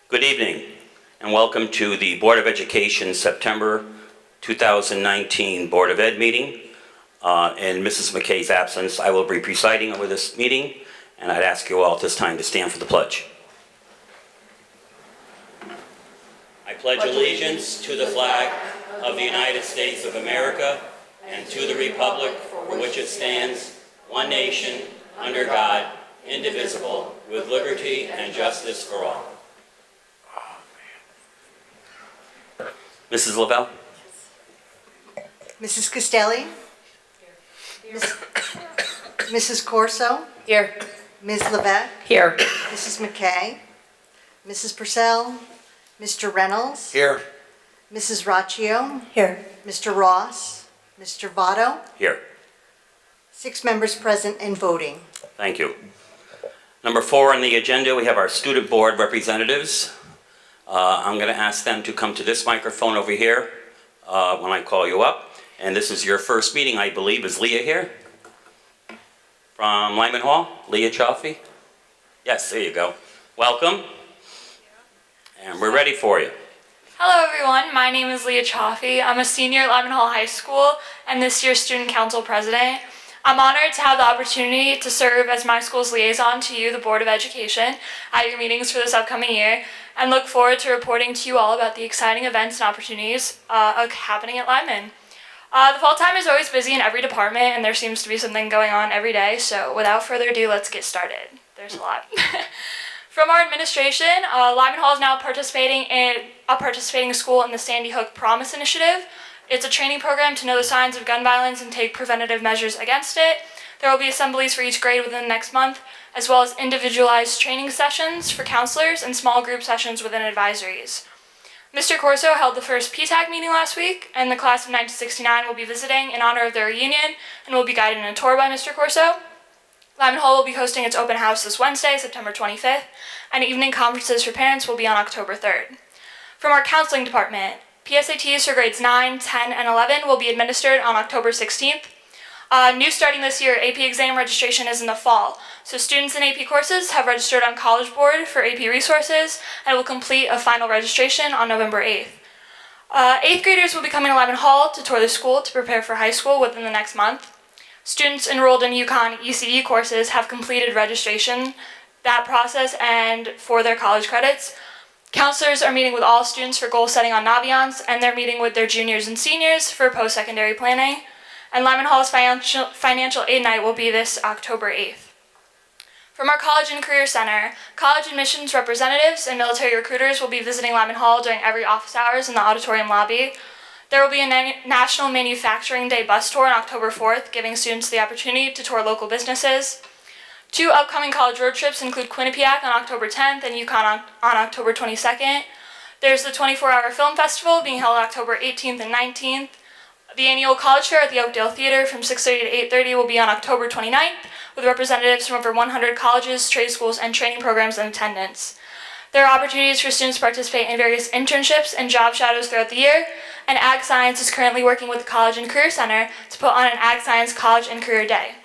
Good evening, and welcome to the Board of Education September 2019 Board of Ed meeting. In Mrs. McKay's absence, I will be presiding over this meeting, and I'd ask you all at this time to stand for the pledge. I pledge allegiance to the flag of the United States of America and to the republic for which it stands, one nation, under God, indivisible, with liberty and justice for all. Mrs. Lavelle? Mrs. Castelli? Mrs. Corso? Here. Ms. Levesque? Here. Mrs. McKay? Mrs. Purcell? Mr. Reynolds? Here. Mrs. Raccio? Here. Mr. Ross? Mr. Votto? Here. 6 members present and voting. Thank you. Number 4 on the agenda, we have our student board representatives. I'm going to ask them to come to this microphone over here when I call you up. And this is your first meeting, I believe. Is Leah here? From Lyman Hall? Leah Chaffee? Yes, there you go. Welcome. And we're ready for you. Hello everyone, my name is Leah Chaffee. I'm a senior at Lyman Hall High School and this year's Student Council President. I'm honored to have the opportunity to serve as my school's liaison to you, the Board of Education, at your meetings for this upcoming year, and look forward to reporting to you all about the exciting events and opportunities happening at Lyman. The fall time is always busy in every department and there seems to be something going on every day, so without further ado, let's get started. There's a lot. From our administration, Lyman Hall is now participating school in the Sandy Hook Promise Initiative. It's a training program to know the signs of gun violence and take preventative measures against it. There will be assemblies for each grade within the next month, as well as individualized training sessions for counselors and small group sessions within advisories. Mr. Corso held the first PTAC meeting last week, and the class of 1969 will be visiting in honor of their reunion and will be guided in a tour by Mr. Corso. Lyman Hall will be hosting its open house this Wednesday, September 25th, and evening conferences for parents will be on October 3rd. From our counseling department, PSATs for grades 9, 10, and 11 will be administered on October 16th. New starting this year, AP exam registration is in the fall, so students in AP courses have registered on College Board for AP resources and will complete a final registration on November 8th. 8th graders will be coming to Lyman Hall to tour the school to prepare for high school within the next month. Students enrolled in UConn ECE courses have completed registration, that process, and for their college credits. Counselors are meeting with all students for goal setting on Naviance, and they're meeting with their juniors and seniors for post-secondary planning. And Lyman Hall's financial aid night will be this October 8th. From our College and Career Center, college admissions representatives and military recruiters will be visiting Lyman Hall during every office hours in the auditorium lobby. There will be a National Manufacturing Day bus tour on October 4th, giving students the opportunity to tour local businesses. 2 upcoming college road trips include Quinnipiac on October 10th and UConn on October 22nd. There's the 24-hour film festival being held October 18th and 19th. The annual college fair at the Oakdale Theater from 6:30 to 8:30 will be on October 29th, with representatives from over 100 colleges, trade schools, and training programs in attendance. There are opportunities for students to participate in various internships and job shadows throughout the year, and Ag Science is currently working with the College and Career Center to put on an Ag Science College and Career Day.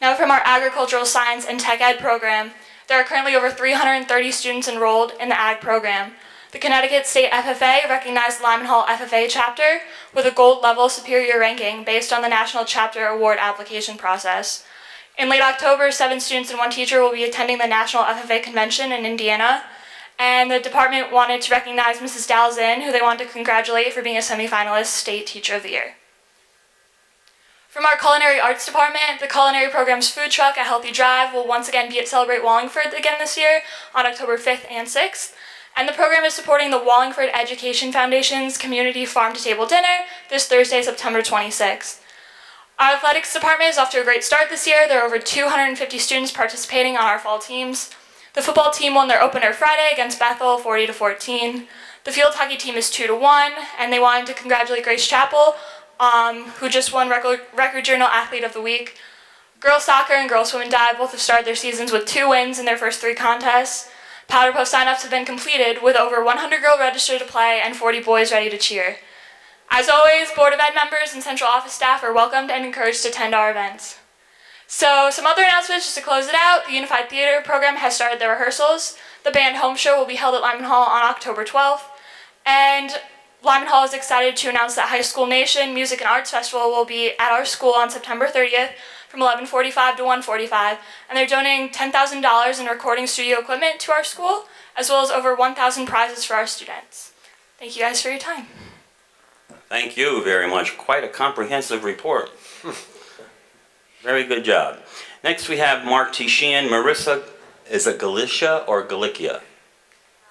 Now from our Agricultural Science and Tech Ed program, there are currently over 330 students enrolled in the Ag program. The Connecticut State FFA recognized the Lyman Hall FFA chapter with a gold level superior ranking based on the National Chapter Award application process. In late October, 7 students and 1 teacher will be attending the National FFA Convention in Indiana, and the department wanted to recognize Mrs. Dalzin, who they want to congratulate for being a semifinalist State Teacher of the Year. From our Culinary Arts Department, the culinary program's food truck at Healthy Drive will once again be at Celebrate Wallingford again this year on October 5th and 6th. And the program is supporting the Wallingford Education Foundation's Community Farm-to-Table Dinner this Thursday, September 26th. Our athletics department is off to a great start this year. There are over 250 students participating on our fall teams. The football team won their opener Friday against Bethel 40-14. The field hockey team is 2-1, and they wanted to congratulate Grace Chappell, who just won Record Journal Athlete of the Week. Girls soccer and girls swim and dive both have started their seasons with 2 wins in their first 3 contests. Powder Puff sign-ups have been completed with over 100 girls registered to play and 40 boys ready to cheer. As always, Board of Ed members and central office staff are welcomed and encouraged to attend our events. So some other announcements just to close it out. The Unified Theater program has started their rehearsals. The band home show will be held at Lyman Hall on October 12th. And Lyman Hall is excited to announce that High School Nation Music and Arts Festival will be at our school on September 30th from 11:45 to 1:45. And they're donating $10,000 in recording studio equipment to our school, as well as over 1,000 prizes for our students. Thank you guys for your time. Thank you very much. Quite a comprehensive report. Very good job. Next we have Mark T. Sheehan. Marissa, is it Galicia or Galicia?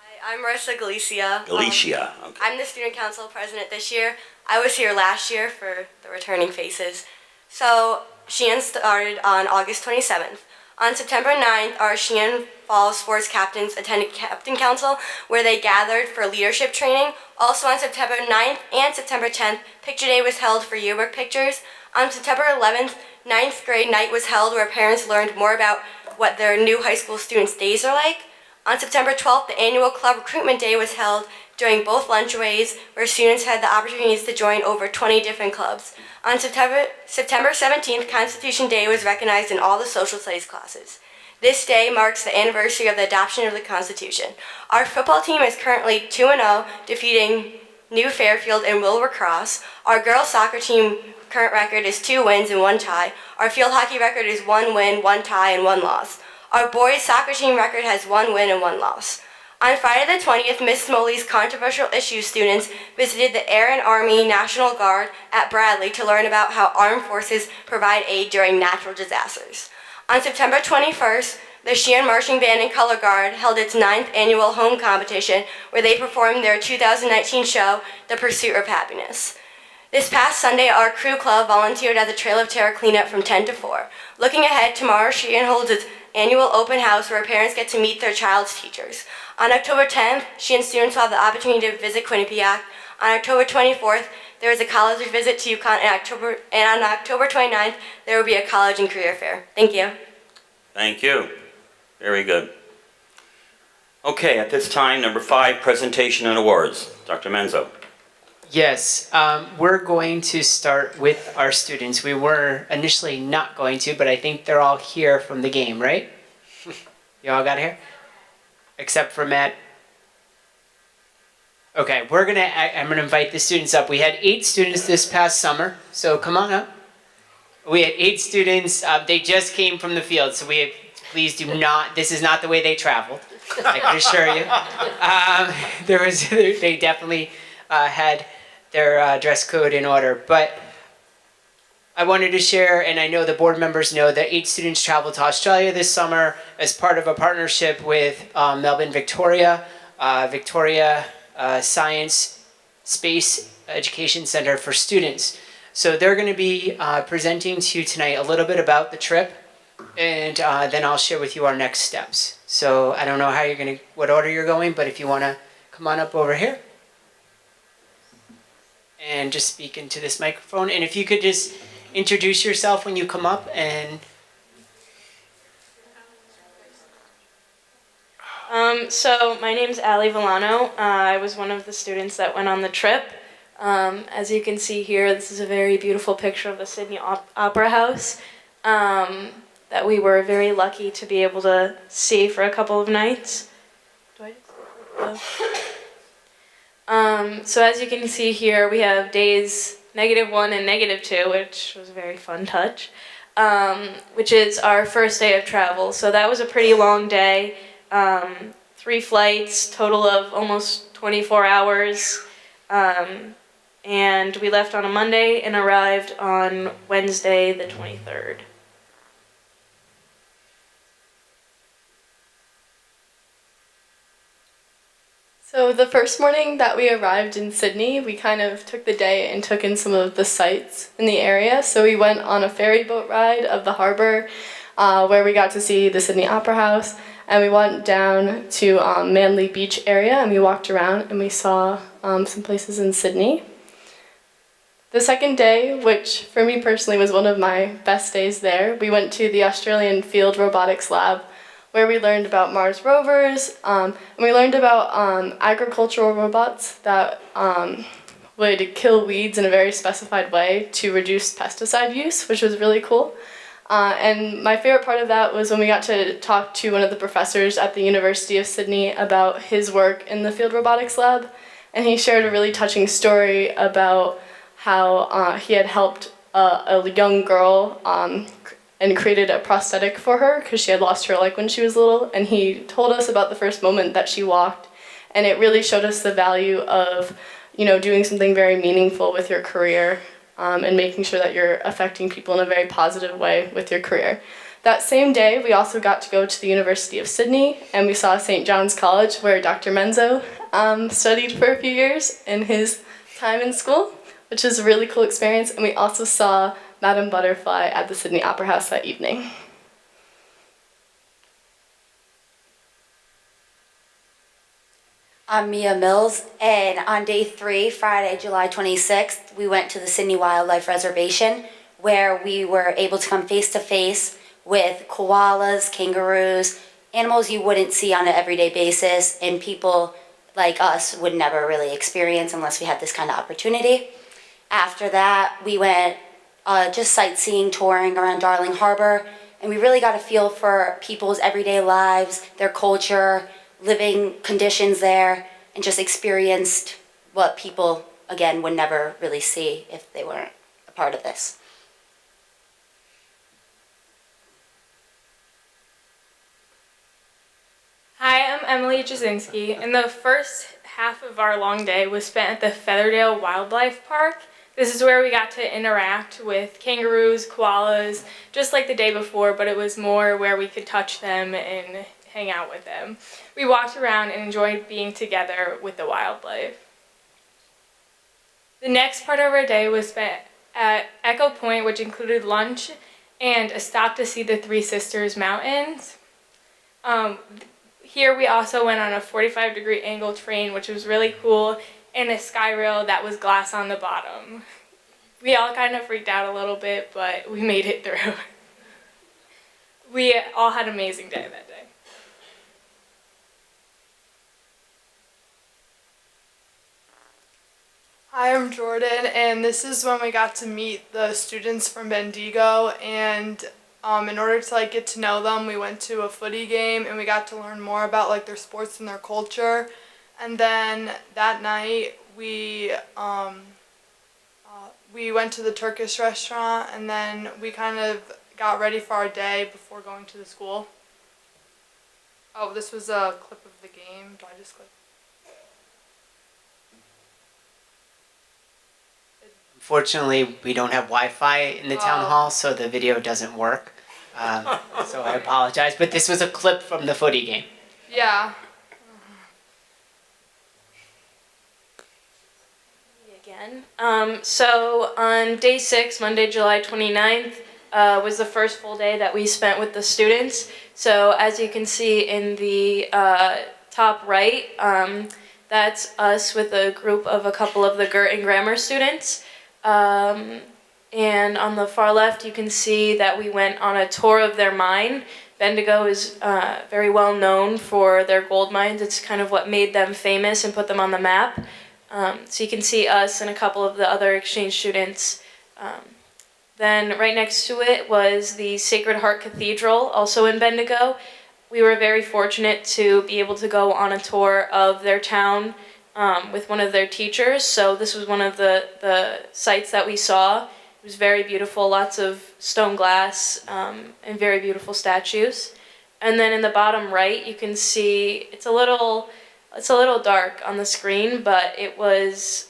Hi, I'm Marissa Galicia. Galicia. Okay. I'm the student council president this year. I was here last year for the returning faces. So Sheehan started on August 27th. On September 9th, our Sheehan Falls sports captains attended Captain Council, where they gathered for leadership training. Also on September 9th and September 10th, Picture Day was held for yearbook pictures. On September 11th, 9th grade night was held where parents learned more about what their new high school students' days are like. On September 12th, the annual club recruitment day was held during both lunchways where students had the opportunities to join over 20 different clubs. On September 17th, Constitution Day was recognized in all the social studies classes. This day marks the anniversary of the adoption of the Constitution. Our football team is currently 2-0, defeating New Fairfield and Wilbur Cross. Our girls soccer team current record is 2 wins and 1 tie. Our field hockey record is 1 win, 1 tie, and 1 loss. Our boys soccer team record has 1 win and 1 loss. On Friday the 20th, Miss Smoley's controversial issues students visited the Air and Army National Guard at Bradley to learn about how armed forces provide aid during natural disasters. On September 21st, the Sheehan Marching Band and Color Guard held its 9th annual home competition where they performed their 2019 show, The Pursuit of Happiness. This past Sunday, our crew club volunteered at the Trail of Terror cleanup from 10 to 4. Looking ahead, tomorrow Sheehan holds its annual open house where parents get to meet their child's teachers. On October 10th, Sheehan students will have the opportunity to visit Quinnipiac. On October 24th, there is a college visit to UConn, and on October 29th, there will be a college and career fair. Thank you. Thank you. Very good. Okay, at this time, number 5, presentation and awards. Dr. Menzo. Yes, we're going to start with our students. We were initially not going to, but I think they're all here from the game, right? You all got here? Except for Matt. Okay, I'm gonna invite the students up. We had 8 students this past summer, so come on up. We had 8 students. They just came from the field, so please do not. This is not the way they traveled. I can assure you. They definitely had their dress code in order, but I wanted to share, and I know the board members know, that 8 students traveled to Australia this summer as part of a partnership with Melbourne Victoria Science Space Education Center for Students. So they're going to be presenting to you tonight a little bit about the trip, and then I'll share with you our next steps. So I don't know what order you're going, but if you want to come on up over here and just speak into this microphone, and if you could just introduce yourself when you come up. And so my name's Allie Villano. I was one of the students that went on the trip. As you can see here, this is a very beautiful picture of the Sydney Opera House that we were very lucky to be able to see for a couple of nights. So as you can see here, we have days -1 and -2, which was a very fun touch, which is our first day of travel. So that was a pretty long day, 3 flights, total of almost 24 hours, and we left on a Monday and arrived on Wednesday the 23rd. So the first morning that we arrived in Sydney, we kind of took the day and took in some of the sights in the area. So we went on a ferry boat ride of the harbour where we got to see the Sydney Opera House, and we went down to Manly Beach area and we walked around and we saw some places in Sydney. The second day, which for me personally was one of my best days there, we went to the Australian Field Robotics Lab, where we learned about Mars rovers, and we learned about agricultural robots that would kill weeds in a very specified way to reduce pesticide use, which was really cool. And my favorite part of that was when we got to talk to one of the professors at the University of Sydney about his work in the field robotics lab. And he shared a really touching story about how he had helped a young girl and created a prosthetic for her because she had lost her leg when she was little. And he told us about the first moment that she walked. And it really showed us the value of, doing something very meaningful with your career and making sure that you're affecting people in a very positive way with your career. That same day, we also got to go to the University of Sydney, and we saw St. John's College, where Dr. Menzo studied for a few years in his time in school, which is a really cool experience. And we also saw Madame Butterfly at the Sydney Opera House that evening. I'm Mia Mills, and on day 3, Friday, July 26th, we went to the Sydney Wildlife Reservation, where we were able to come face to face with koalas, kangaroos, animals you wouldn't see on an everyday basis, and people like us would never really experience unless we had this kind of opportunity. After that, we went just sightseeing, touring around Darling Harbour, and we really got a feel for people's everyday lives, their culture, living conditions there, and just experienced what people, again, would never really see if they weren't a part of this. Hi, I'm Emily Jasinski, and the first half of our long day was spent at the Featherdale Wildlife Park. This is where we got to interact with kangaroos, koalas, just like the day before, but it was more where we could touch them and hang out with them. We walked around and enjoyed being together with the wildlife. The next part of our day was spent at Echo Point, which included lunch and a stop to see the Three Sisters Mountains. Here we also went on a 45-degree angle train, which was really cool, and a sky rail that was glass on the bottom. We all kind of freaked out a little bit, but we made it through. We all had an amazing day that day. Hi, I'm Jordan, and this is when we got to meet the students from Bendigo, and in order to get to know them, we went to a footy game, and we got to learn more about their sports and their culture. And then that night we went to the Turkish restaurant, and then we kind of got ready for our day before going to the school. Oh, this was a clip of the game. Do I just click? Unfortunately, we don't have Wi-Fi in the town hall, so the video doesn't work. So I apologize, but this was a clip from the footy game. Yeah. Again. So on day 6, Monday, July 29th, was the first full day that we spent with the students. So as you can see in the top right, that's us with a group of a couple of the Gert and Grammar students. And on the far left, you can see that we went on a tour of their mine. Bendigo is very well known for their gold mines. It's kind of what made them famous and put them on the map. So you can see us and a couple of the other exchange students. Then right next to it was the Sacred Heart Cathedral, also in Bendigo. We were very fortunate to be able to go on a tour of their town with one of their teachers. So this was one of the sites that we saw. It was very beautiful, lots of stone glass and very beautiful statues. And then in the bottom right, you can see it's a little dark on the screen, but it was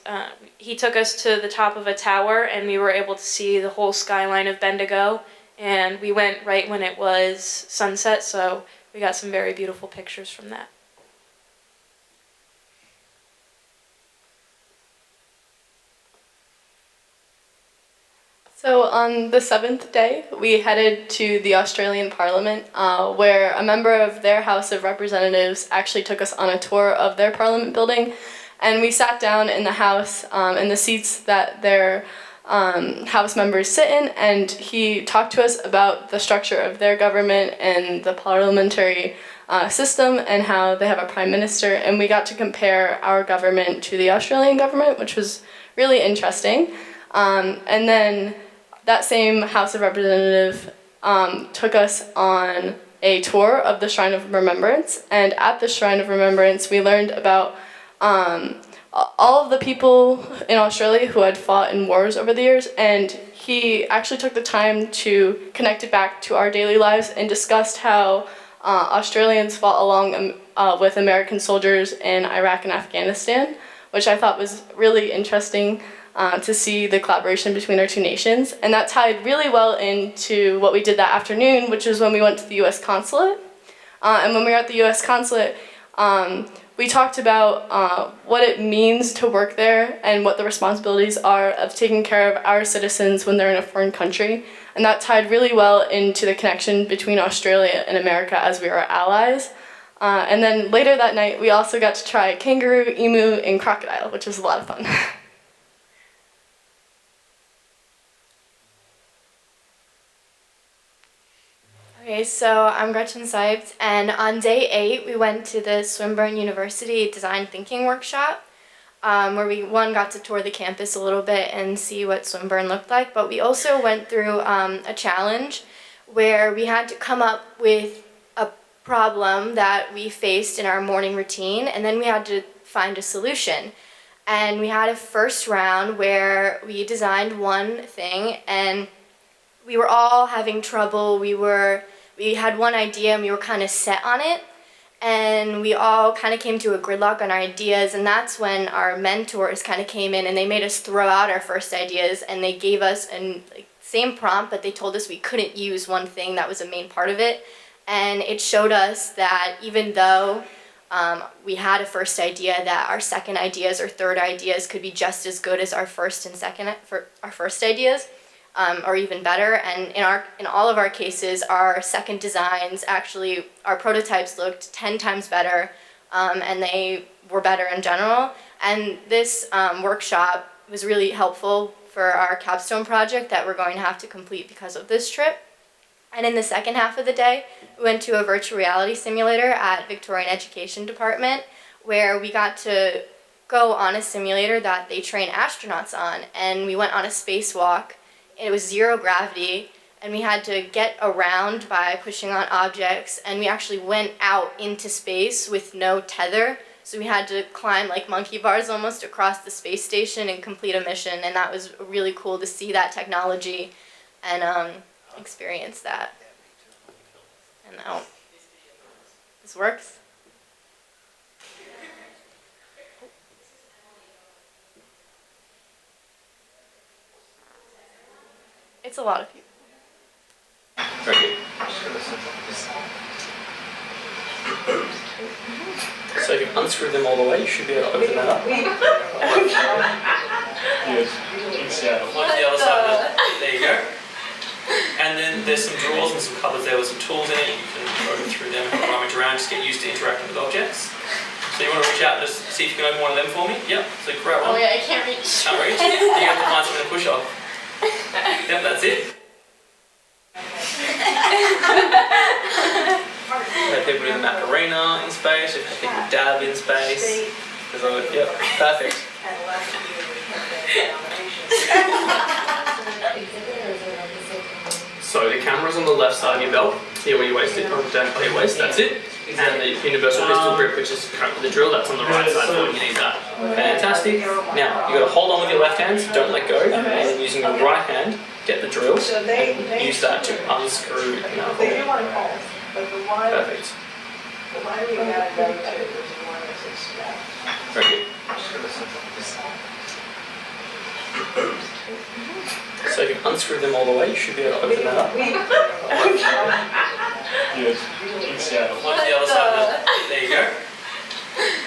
he took us to the top of a tower, and we were able to see the whole skyline of Bendigo. And we went right when it was sunset, so we got some very beautiful pictures from that. So on the 7th day, we headed to the Australian Parliament, where a member of their House of Representatives actually took us on a tour of their Parliament building. And we sat down in the House, in the seats that their House members sit in, and he talked to us about the structure of their government and the parliamentary system and how they have a prime minister. And we got to compare our government to the Australian government, which was really interesting. And then that same House of Representative took us on a tour of the Shrine of Remembrance. And at the Shrine of Remembrance, we learned about all of the people in Australia who had fought in wars over the years. And he actually took the time to connect it back to our daily lives and discussed how Australians fought along with American soldiers in Iraq and Afghanistan, which I thought was really interesting to see the collaboration between our two nations. And that tied really well into what we did that afternoon, which was when we went to the US consulate. And when we were at the US consulate, we talked about what it means to work there and what the responsibilities are of taking care of our citizens when they're in a foreign country. And that tied really well into the connection between Australia and America as we are allies. And then later that night, we also got to try kangaroo, emu, and crocodile, which was a lot of fun. Okay, so I'm Gretchen Sipes, and on day 8 we went to the Swinburne University Design Thinking Workshop, where we got to tour the campus a little bit and see what Swinburne looked like, but we also went through a challenge where we had to come up with a problem that we faced in our morning routine, and then we had to find a solution. And we had a first round where we designed one thing, and we were all having trouble. We had one idea and we were kind of set on it, and we all kind of came to a gridlock on our ideas, and that's when our mentors kind of came in and they made us throw out our first ideas, and they gave us a same prompt, but they told us we couldn't use one thing that was a main part of it. And it showed us that even though we had a first idea, that our second ideas or third ideas could be just as good as our first ideas. Or even better, and in all of our cases, our second designs, actually, our prototypes looked 10 times better, and they were better in general. And this workshop was really helpful for our capstone project that we're going to have to complete because of this trip. And in the second half of the day, we went to a virtual reality simulator at Victorian Education Department, where we got to go on a simulator that they train astronauts on, and we went on a spacewalk. It was zero gravity, and we had to get around by pushing on objects, and we actually went out into space with no tether, so we had to climb like monkey bars almost across the space station and complete a mission, and that was really cool to see that technology and experience that. And now, this works. It's a lot of people. Very good. So if you unscrew them all the way, you should be able to open that up. Like the other side. There you go. And then there's some drawers and some cupboards there with some tools in it. You can go through them and rummage around, just get used to interacting with objects. So you want to reach out and just see if you can open one of them for me? Yep. So grab one. Oh yeah, I can't reach. Can't reach? You have to find something to push off. Yep, that's it. We have people do the Macarena in space, we have people dab in space. Yep, perfect. So the camera's on the left side of your belt, here where your waist is, or down by your waist, that's it. And the universal pistol grip, which is currently the drill, that's on the right side for when you need that. Fantastic. Now, you've got to hold on with your left hand, so don't let go, and then using your right hand, get the drill, and use that to unscrew the knuckle. Perfect. Very good. So if you unscrew them all the way, you should be able to open that up. Like the other side. There you go.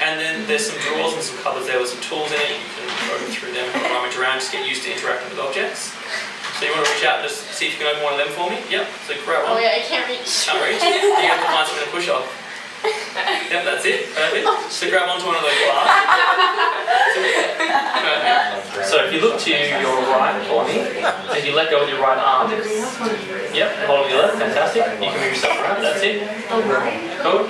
And then there's some drawers and some cupboards there with some tools in it. You can go through them and rummage around, just get used to interacting with objects. So you want to reach out and just see if you can open one of them for me? Yep. So grab one. Oh yeah, I can't reach. Can't reach? You have to find something to push off. Yep, that's it. Perfect. So grab onto one of those glass. Perfect. So if you look to your right for me, and you let go with your right arm. Yep, hold on your left. Fantastic. You can move yourself around. That's it. Cool.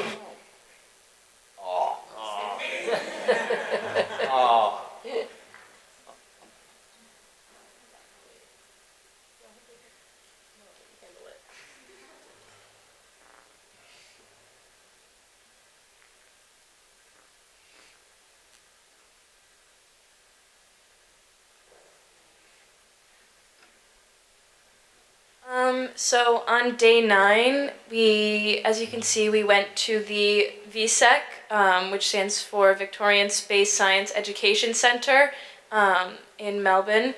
So on day 9, as you can see, we went to the VSEC, which stands for Victorian Space Science Education Center in Melbourne.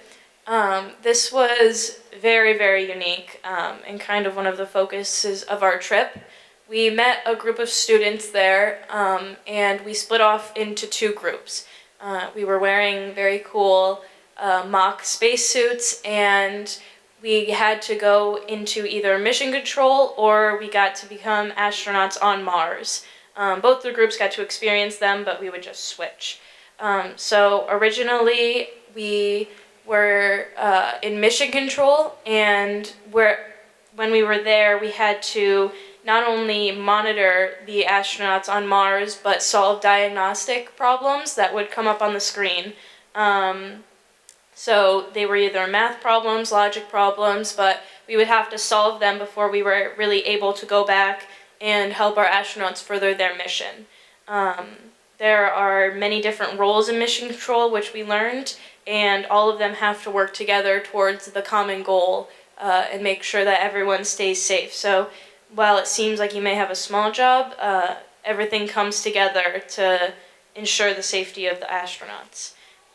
This was very, very unique and kind of one of the focuses of our trip. We met a group of students there and we split off into 2 groups. We were wearing very cool mock spacesuits, and we had to go into either mission control or we got to become astronauts on Mars. Both the groups got to experience them, but we would just switch. So originally we were in mission control, and when we were there, we had to not only monitor the astronauts on Mars, but solve diagnostic problems that would come up on the screen. So they were either math problems, logic problems, but we would have to solve them before we were really able to go back and help our astronauts further their mission. There are many different roles in mission control, which we learned, and all of them have to work together towards the common goal and make sure that everyone stays safe. So while it seems like you may have a small job, everything comes together to ensure the safety of the astronauts.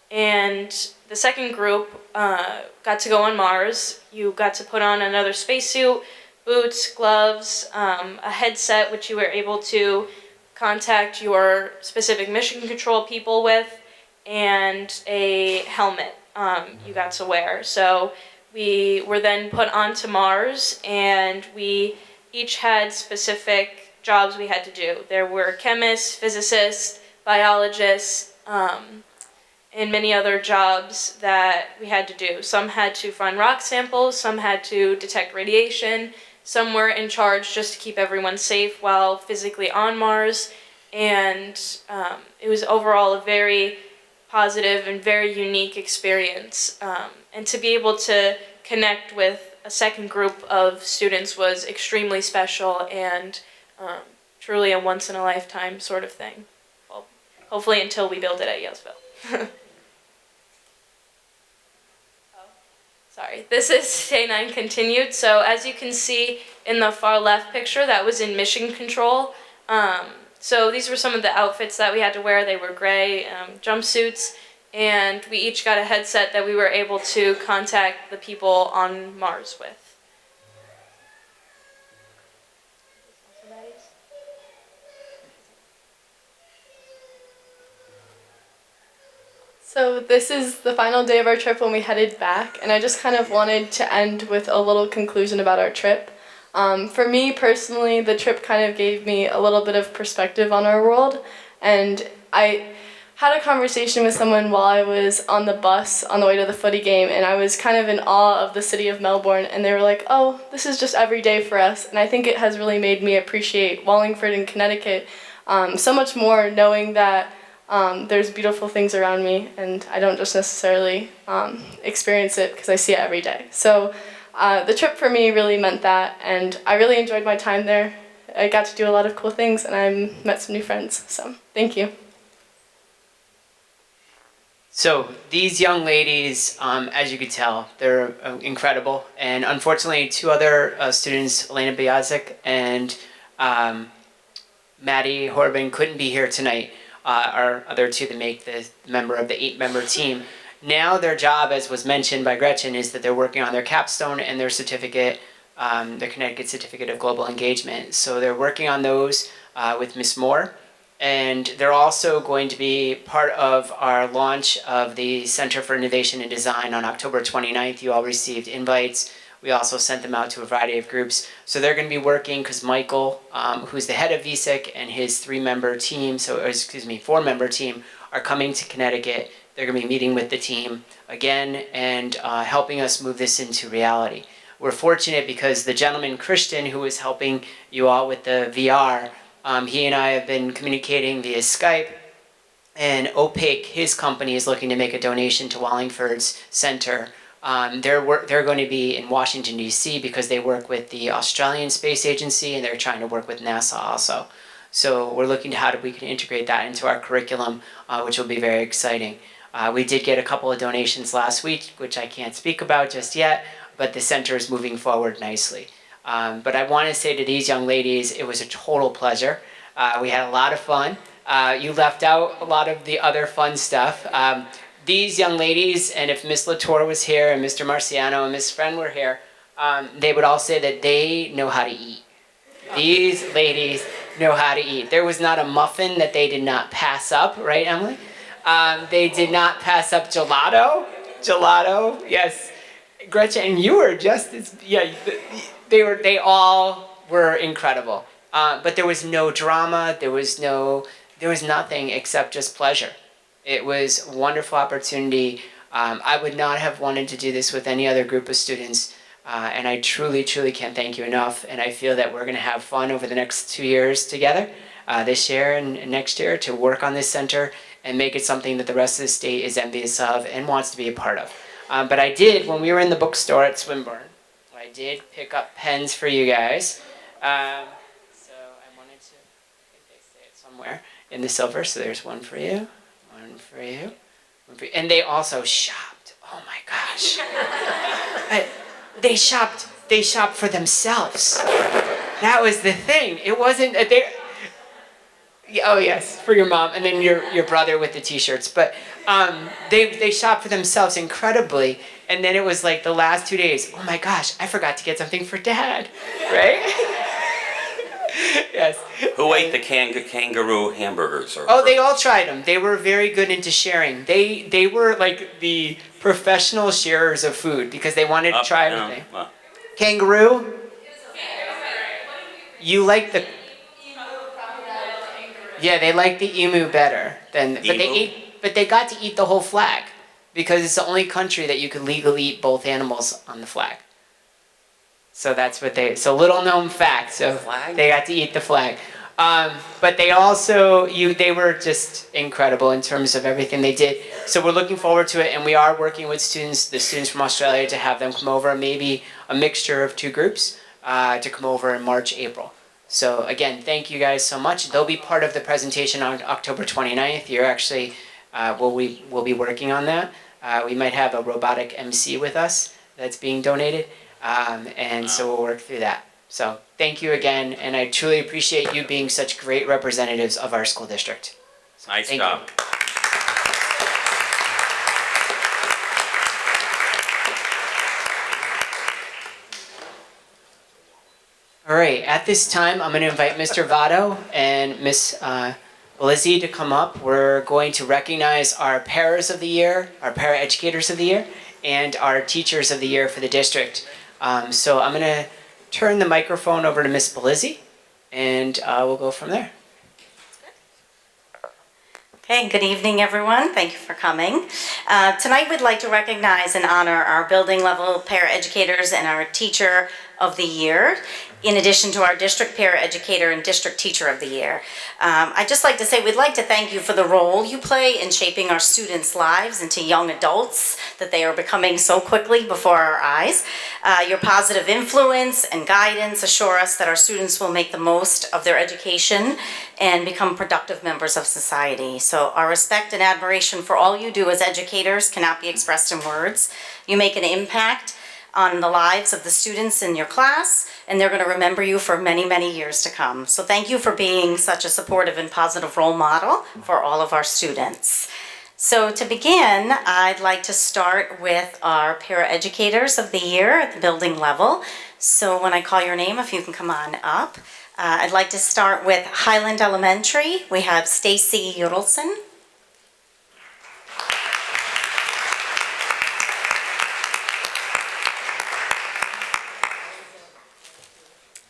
And the second group got to go on Mars. You got to put on another spacesuit, boots, gloves, a headset which you were able to contact your specific mission control people with, and a helmet you got to wear. So we were then put onto Mars, and we each had specific jobs we had to do. There were chemists, physicists, biologists, and many other jobs that we had to do. Some had to find rock samples, some had to detect radiation, some were in charge just to keep everyone safe while physically on Mars, and it was overall a very positive and very unique experience. And to be able to connect with a second group of students was extremely special and truly a once-in-a-lifetime sort of thing. Well, hopefully until we build it at Yalesville. Sorry, this is day 9 continued. So as you can see in the far left picture, that was in mission control. So these were some of the outfits that we had to wear. They were gray jumpsuits, and we each got a headset that we were able to contact the people on Mars with. So this is the final day of our trip when we headed back, and I just kind of wanted to end with a little conclusion about our trip. For me personally, the trip kind of gave me a little bit of perspective on our world, and I had a conversation with someone while I was on the bus on the way to the footy game, and I was kind of in awe of the city of Melbourne, and they were like, oh, this is just every day for us, and I think it has really made me appreciate Wallingford and Connecticut so much more, knowing that there's beautiful things around me, and I don't just necessarily experience it because I see it every day. So the trip for me really meant that, and I really enjoyed my time there. I got to do a lot of cool things, and I met some new friends, so thank you. So these young ladies, as you could tell, they're incredible, and unfortunately 2 other students, Elena Biazik and Maddie Horban, couldn't be here tonight. Our other 2 that make the member of the 8-member team. Now their job, as was mentioned by Gretchen, is that they're working on their capstone and their certificate, their Connecticut Certificate of Global Engagement. So they're working on those with Ms. Moore. And they're also going to be part of our launch of the Center for Innovation and Design on October 29th. You all received invites. We also sent them out to a variety of groups. So they're going to be working, because Michael, who's the head of VSIC, and his 4-member team, are coming to Connecticut. They're going to be meeting with the team again and helping us move this into reality. We're fortunate because the gentleman, Christian, who is helping you all with the VR, he and I have been communicating via Skype, and Opaque, his company, is looking to make a donation to Wallingford's center. They're going to be in Washington, D.C. because they work with the Australian Space Agency, and they're trying to work with NASA also. So we're looking to how we can integrate that into our curriculum, which will be very exciting. We did get a couple of donations last week, which I can't speak about just yet, but the center is moving forward nicely. But I want to say to these young ladies, it was a total pleasure. We had a lot of fun. You left out a lot of the other fun stuff. These young ladies, and if Miss Latour was here and Mr. Marciano and Miss Friend were here, they would all say that they know how to eat. These ladies know how to eat. There was not a muffin that they did not pass up, right, Emily? They did not pass up gelato. Gelato, yes. Gretchen, and you were just as, yeah, they all were incredible. But there was no drama, there was nothing except just pleasure. It was a wonderful opportunity. I would not have wanted to do this with any other group of students. And I truly, truly can't thank you enough. And I feel that we're going to have fun over the next 2 years together, this year and next year, to work on this center and make it something that the rest of the state is envious of and wants to be a part of. But I did, when we were in the bookstore at Swinburne, I did pick up pens for you guys. So I wanted to, I think they say it somewhere in the silver. So there's one for you, one for you, one for you. And they also shopped. Oh my gosh. They shopped for themselves. That was the thing. It wasn't they. Oh yes, for your mom, and then your brother with the T-shirts. But they shopped for themselves incredibly, and then it was like the last 2 days. Oh my gosh, I forgot to get something for Dad, right? Yes. Who ate the kangaroo hamburgers? Oh, they all tried them. They were very good into sharing. They were like the professional sharers of food because they wanted to try everything. Kangaroo? You like the... Yeah, they like the emu better than... But they got to eat the whole flag because it's the only country that you could legally eat both animals on the flag. So that's what they... So little known fact. So they got to eat the flag. But they also, they were just incredible in terms of everything they did. So we're looking forward to it, and we are working with the students from Australia to have them come over, maybe a mixture of 2 groups, to come over in March, April. So again, thank you guys so much. They'll be part of the presentation on October 29th. You're actually, we'll be working on that. We might have a robotic MC with us that's being donated, and so we'll work through that. So thank you again, and I truly appreciate you being such great representatives of our school district. So Nice job. All right, at this time, I'm going to invite Mr. Votto and Miss Lizzie to come up. We're going to recognize our paras of the year, our para-educators of the year, and our teachers of the year for the district. So I'm going to turn the microphone over to Miss Belizzi, and we'll go from there. Okay, good evening, everyone. Thank you for coming. Tonight, we'd like to recognize and honor our building level paraeducators and our teacher of the year, in addition to our district paraeducator and district teacher of the year. I'd just like to say we'd like to thank you for the role you play in shaping our students' lives into young adults that they are becoming so quickly before our eyes. Your positive influence and guidance assure us that our students will make the most of their education and become productive members of society. So our respect and admiration for all you do as educators cannot be expressed in words. You make an impact on the lives of the students in your class, and they're going to remember you for many, many years to come. So thank you for being such a supportive and positive role model for all of our students. So to begin, I'd like to start with our paraeducators of the year at the building level. So when I call your name, if you can come on up. I'd like to start with Highland Elementary. We have Stacy Yodelson.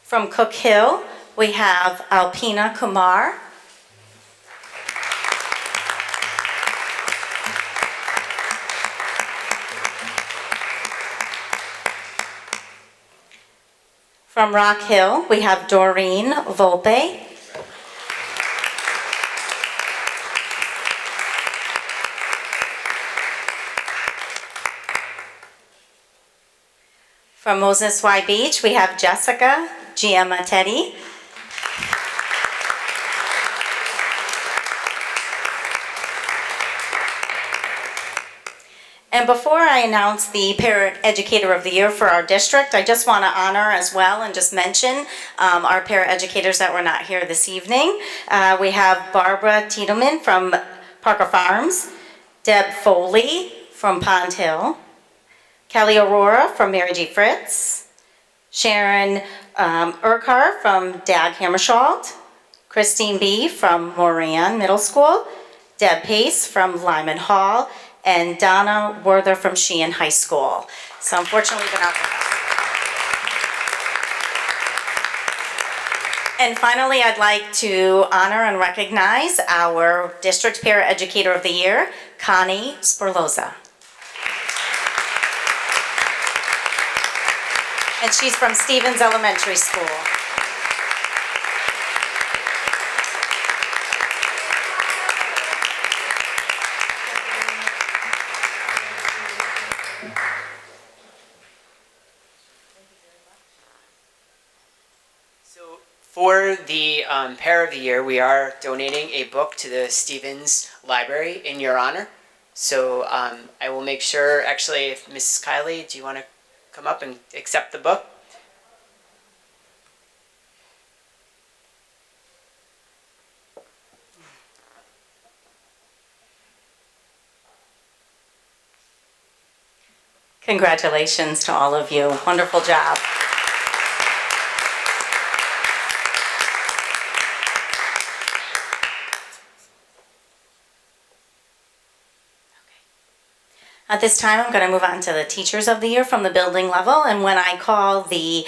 From Cook Hill, we have Alpina Kumar. From Rock Hill, we have Doreen Volpe. From Moses Y Beach, we have Jessica Giamatetti. And before I announce the Paraeducator of the Year for our district, I just want to honor as well and just mention our paraeducators that were not here this evening. We have Barbara Tiedemann from Parker Farms, Deb Foley from Pond Hill, Kelly Aurora from Mary G. Fritz, Sharon Urquhart from Dag Hammarskjöld, Christine B. from Moran Middle School, Deb Pace from Lyman Hall, and Donna Werther from Sheehan High School. So unfortunately, they're not. And finally, I'd like to honor and recognize our District Paraeducator of the Year, Connie Sporloza. And she's from Stevens Elementary School. So for the Pair of the Year, we are donating a book to the Stevens Library in your honor. So I will make sure, actually, if Mrs. Kiley, do you want to come up and accept the book? Congratulations to all of you. Wonderful job. At this time, I'm going to move on to the Teachers of the Year from the building level. And when I call the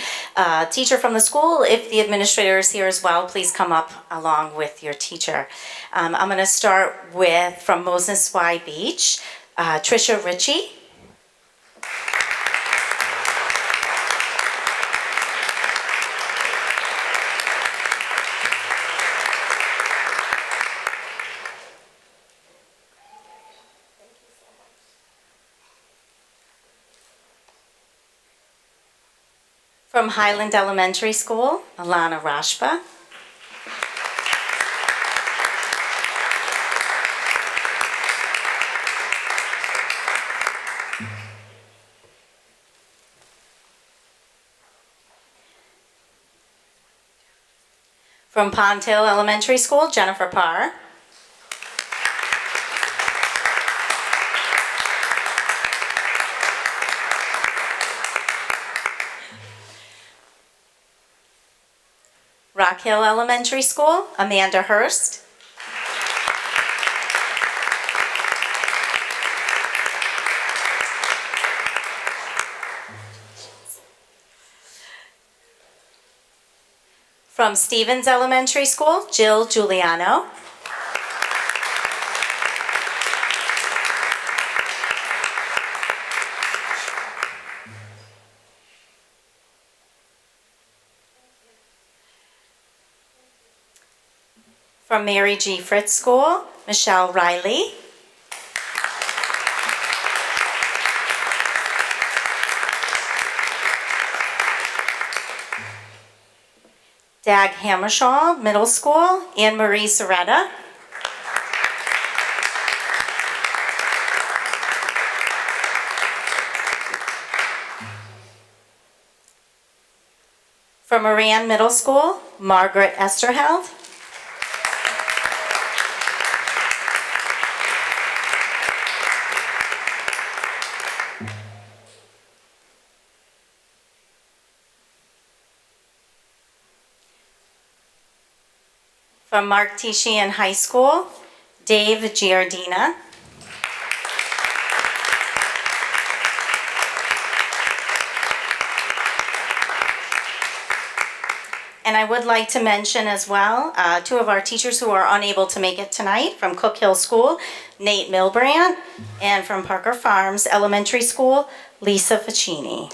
teacher from the school, if the administrator is here as well, please come up along with your teacher. I'm going to start with, from Moses Y. Beach, Trisha Ritchie. From Highland Elementary School, Alana Rashba. From Pond Hill Elementary School, Jennifer Parr. Rock Hill Elementary School, Amanda Hurst. From Stevens Elementary School, Jill Giuliano. From Mary G. Fritz School, Michelle Riley. Dag Hammarskjöld Middle School, Anne Marie Soretta. From Moran Middle School, Margaret Esterheld. From Mark T. Sheehan High School, Dave Giardina. And I would like to mention as well, two of our teachers who are unable to make it tonight, from Cook Hill School, Nate Milbrandt, and from Parker Farms Elementary School, Lisa Ficini.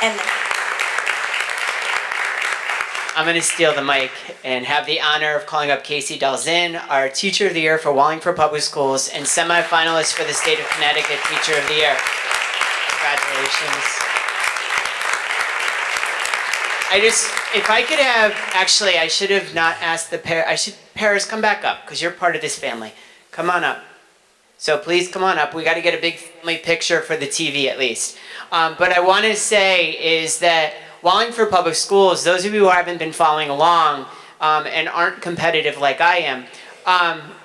And I'm going to steal the mic and have the honor of calling up Casey Dalzin, our Teacher of the Year for Wallingford Public Schools and semifinalist for the State of Connecticut Teacher of the Year. Congratulations. If I could have, actually, I should have not asked the pair, Paris, come back up, because you're part of this family. Come on up. So please come on up. We got to get a big family picture for the TV at least. But I want to say is that Wallingford Public Schools, those of you who haven't been following along and aren't competitive like I am,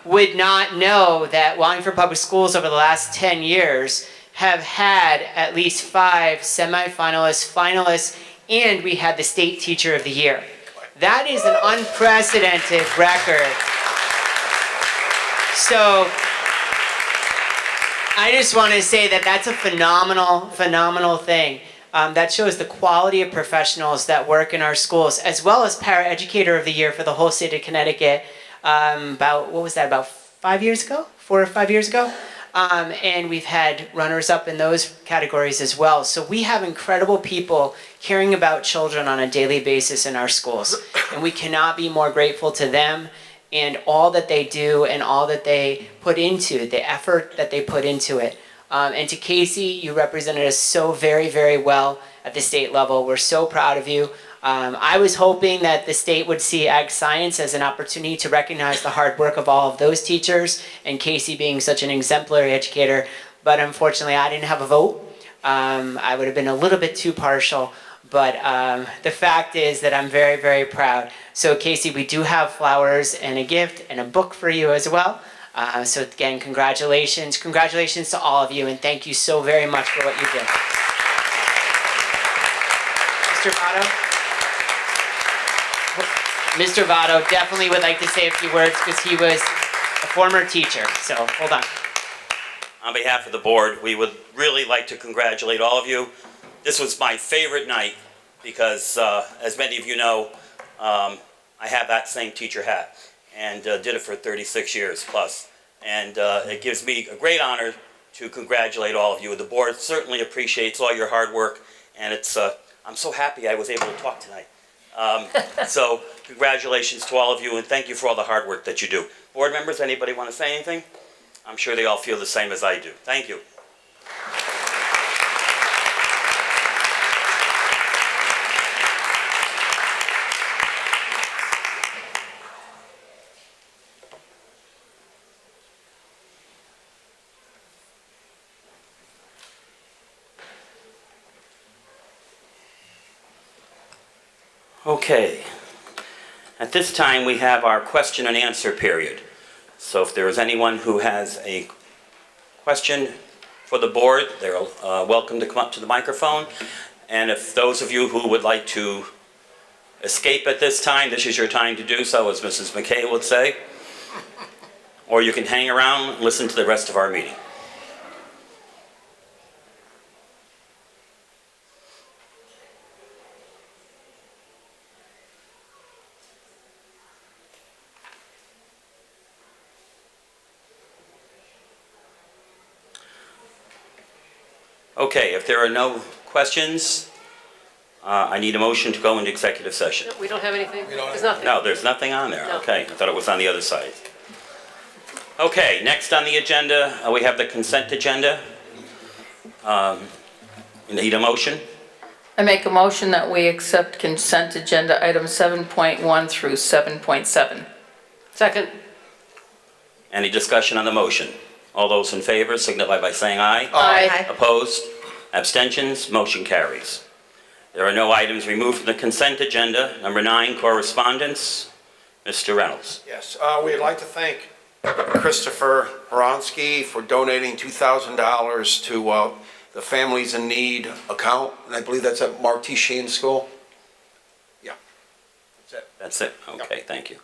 would not know that Wallingford Public Schools over the last 10 years have had at least 5 semifinalists, finalists, and we had the State Teacher of the Year. That is an unprecedented record. So I just want to say that that's a phenomenal thing. That shows the quality of professionals that work in our schools, as well as Paraeducator of the Year for the whole state of Connecticut. About 5 years ago? 4 or 5 years ago? And we've had runners-up in those categories as well. So we have incredible people caring about children on a daily basis in our schools. And we cannot be more grateful to them and all that they do and all that they put into it, the effort that they put into it. And to Casey, you represented us so very, very well at the state level. We're so proud of you. I was hoping that the state would see ag science as an opportunity to recognize the hard work of all of those teachers, and Casey being such an exemplary educator, but unfortunately I didn't have a vote. I would have been a little bit too partial, but the fact is that I'm very, very proud. So Casey, we do have flowers and a gift and a book for you as well. So again, congratulations. Congratulations to all of you, and thank you so very much for what you did. Mr. Votto? Mr. Votto definitely would like to say a few words because he was a former teacher, so hold on. On behalf of the board, we would really like to congratulate all of you. This was my favorite night because, as many of you know, I have that same teacher hat and did it for 36 years plus. And it gives me a great honor to congratulate all of you. The board certainly appreciates all your hard work, and I'm so happy I was able to talk tonight. So congratulations to all of you, and thank you for all the hard work that you do. Board members, anybody want to say anything? I'm sure they all feel the same as I do. Thank you. Okay. At this time, we have our question and answer period. So if there is anyone who has a question for the board, they're welcome to come up to the microphone. And if those of you who would like to escape at this time, this is your time to do so, as Mrs. McKay would say. Or you can hang around and listen to the rest of our meeting. Okay, if there are no questions, I need a motion to go into executive session. No, we don't have anything. There's nothing. No, there's nothing on there. No. Okay, I thought it was on the other side. Okay, next on the agenda, we have the consent agenda. You need a motion? I make a motion that we accept consent agenda items 7.1 through 7.7. Second. Any discussion on the motion? All those in favor signify by saying aye. Aye. Opposed? Abstentions? Motion carries. There are no items removed from the consent agenda. Number 9, correspondence. Mr. Reynolds. Yes, we'd like to thank Christopher Horonsky for donating $2,000 to the Families in Need account, and I believe that's at Mark T. Sheen School. Yeah, that's it. That's it? Okay, thank you.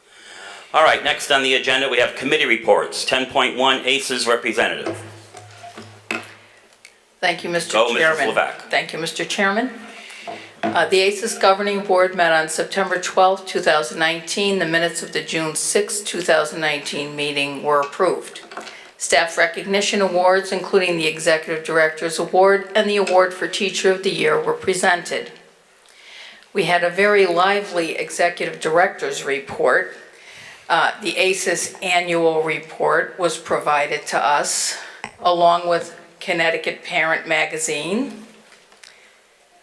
All right, next on the agenda, we have committee reports. 10.1, ACES representative. Thank you, Mr. Go, Mrs. Chairman. Levack. Thank you, Mr. Chairman. The ACES Governing Board met on September 12, 2019. The minutes of the June 6, 2019 meeting were approved. Staff recognition awards, including the Executive Director's Award and the Award for Teacher of the Year, were presented. We had a very lively Executive Director's report. The ACES annual report was provided to us, along with Connecticut Parent Magazine,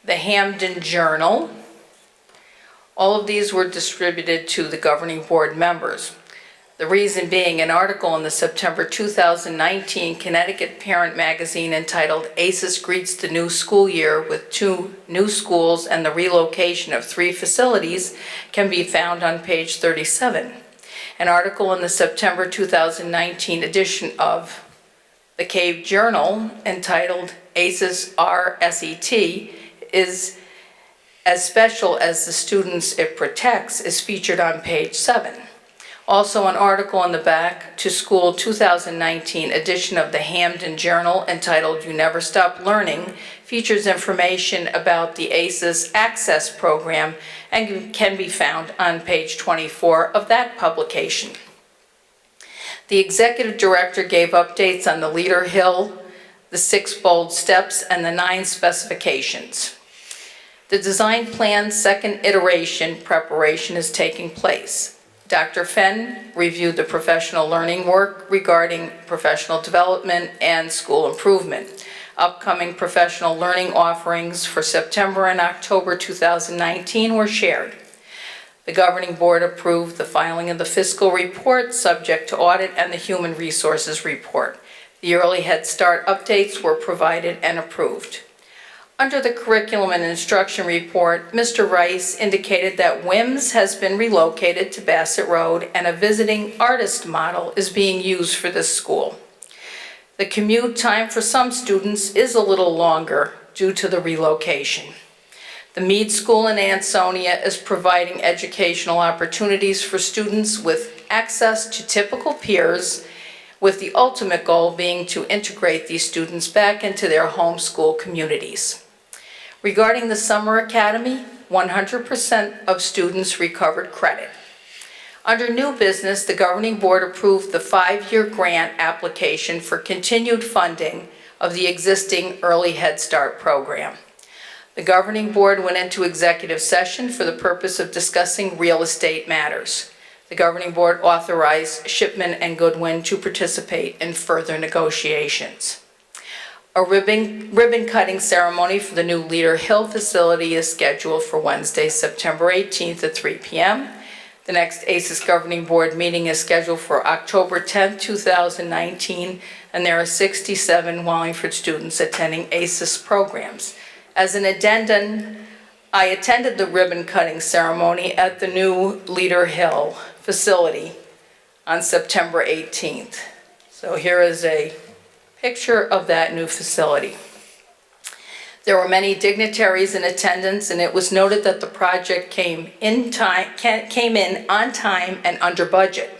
the Hamden Journal. All of these were distributed to the governing board members. The reason being an article in the September 2019 Connecticut Parent Magazine entitled "ACES Greets the New School Year with 2 New Schools and the Relocation of 3 Facilities" can be found on page 37. An article in the September 2019 edition of the Cave Journal entitled "ACES RSET is as special as the students it protects" is featured on page 7. Also, an article in the Back to School 2019 edition of the Hamden Journal entitled "You Never Stop Learning" features information about the ACES Access Program and can be found on page 24 of that publication. The executive director gave updates on the Leader Hill, the 6 bold steps, and the 9 specifications. The design plan's second iteration preparation is taking place. Dr. Fenn reviewed the professional learning work regarding professional development and school improvement. Upcoming professional learning offerings for September and October 2019 were shared. The governing board approved the filing of the fiscal report subject to audit and the human resources report. The early Head Start updates were provided and approved. Under the curriculum and instruction report, Mr. Rice indicated that WIMS has been relocated to Bassett Road and a visiting artist model is being used for this school. The commute time for some students is a little longer due to the relocation. The Mead School in Ansonia is providing educational opportunities for students with access to typical peers, with the ultimate goal being to integrate these students back into their home school communities. Regarding the Summer Academy, 100% of students recovered credit. Under new business, the governing board approved the 5-year grant application for continued funding of the existing Early Head Start program. The governing board went into executive session for the purpose of discussing real estate matters. The governing board authorized Shipman and Goodwin to participate in further negotiations. A ribbon cutting ceremony for the new Leader Hill facility is scheduled for Wednesday, September 18th at 3 p.m. The next ACES Governing Board meeting is scheduled for October 10th, 2019, and there are 67 Wallingford students attending ACES programs. As an addendum, I attended the ribbon cutting ceremony at the new Leader Hill facility on September 18th. So here is a picture of that new facility. There were many dignitaries in attendance, and it was noted that the project came in on time and under budget.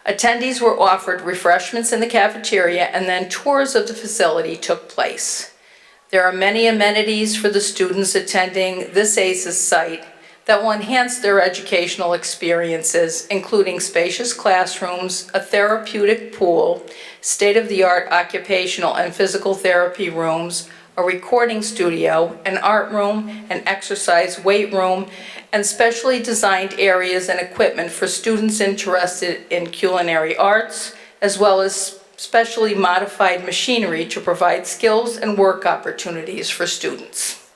Attendees were offered refreshments in the cafeteria, and then tours of the facility took place. There are many amenities for the students attending this ACES site that will enhance their educational experiences, including spacious classrooms, a therapeutic pool, state-of-the-art occupational and physical therapy rooms, a recording studio, an art room, an exercise weight room, and specially designed areas and equipment for students interested in culinary arts, as well as specially modified machinery to provide skills and work opportunities for students.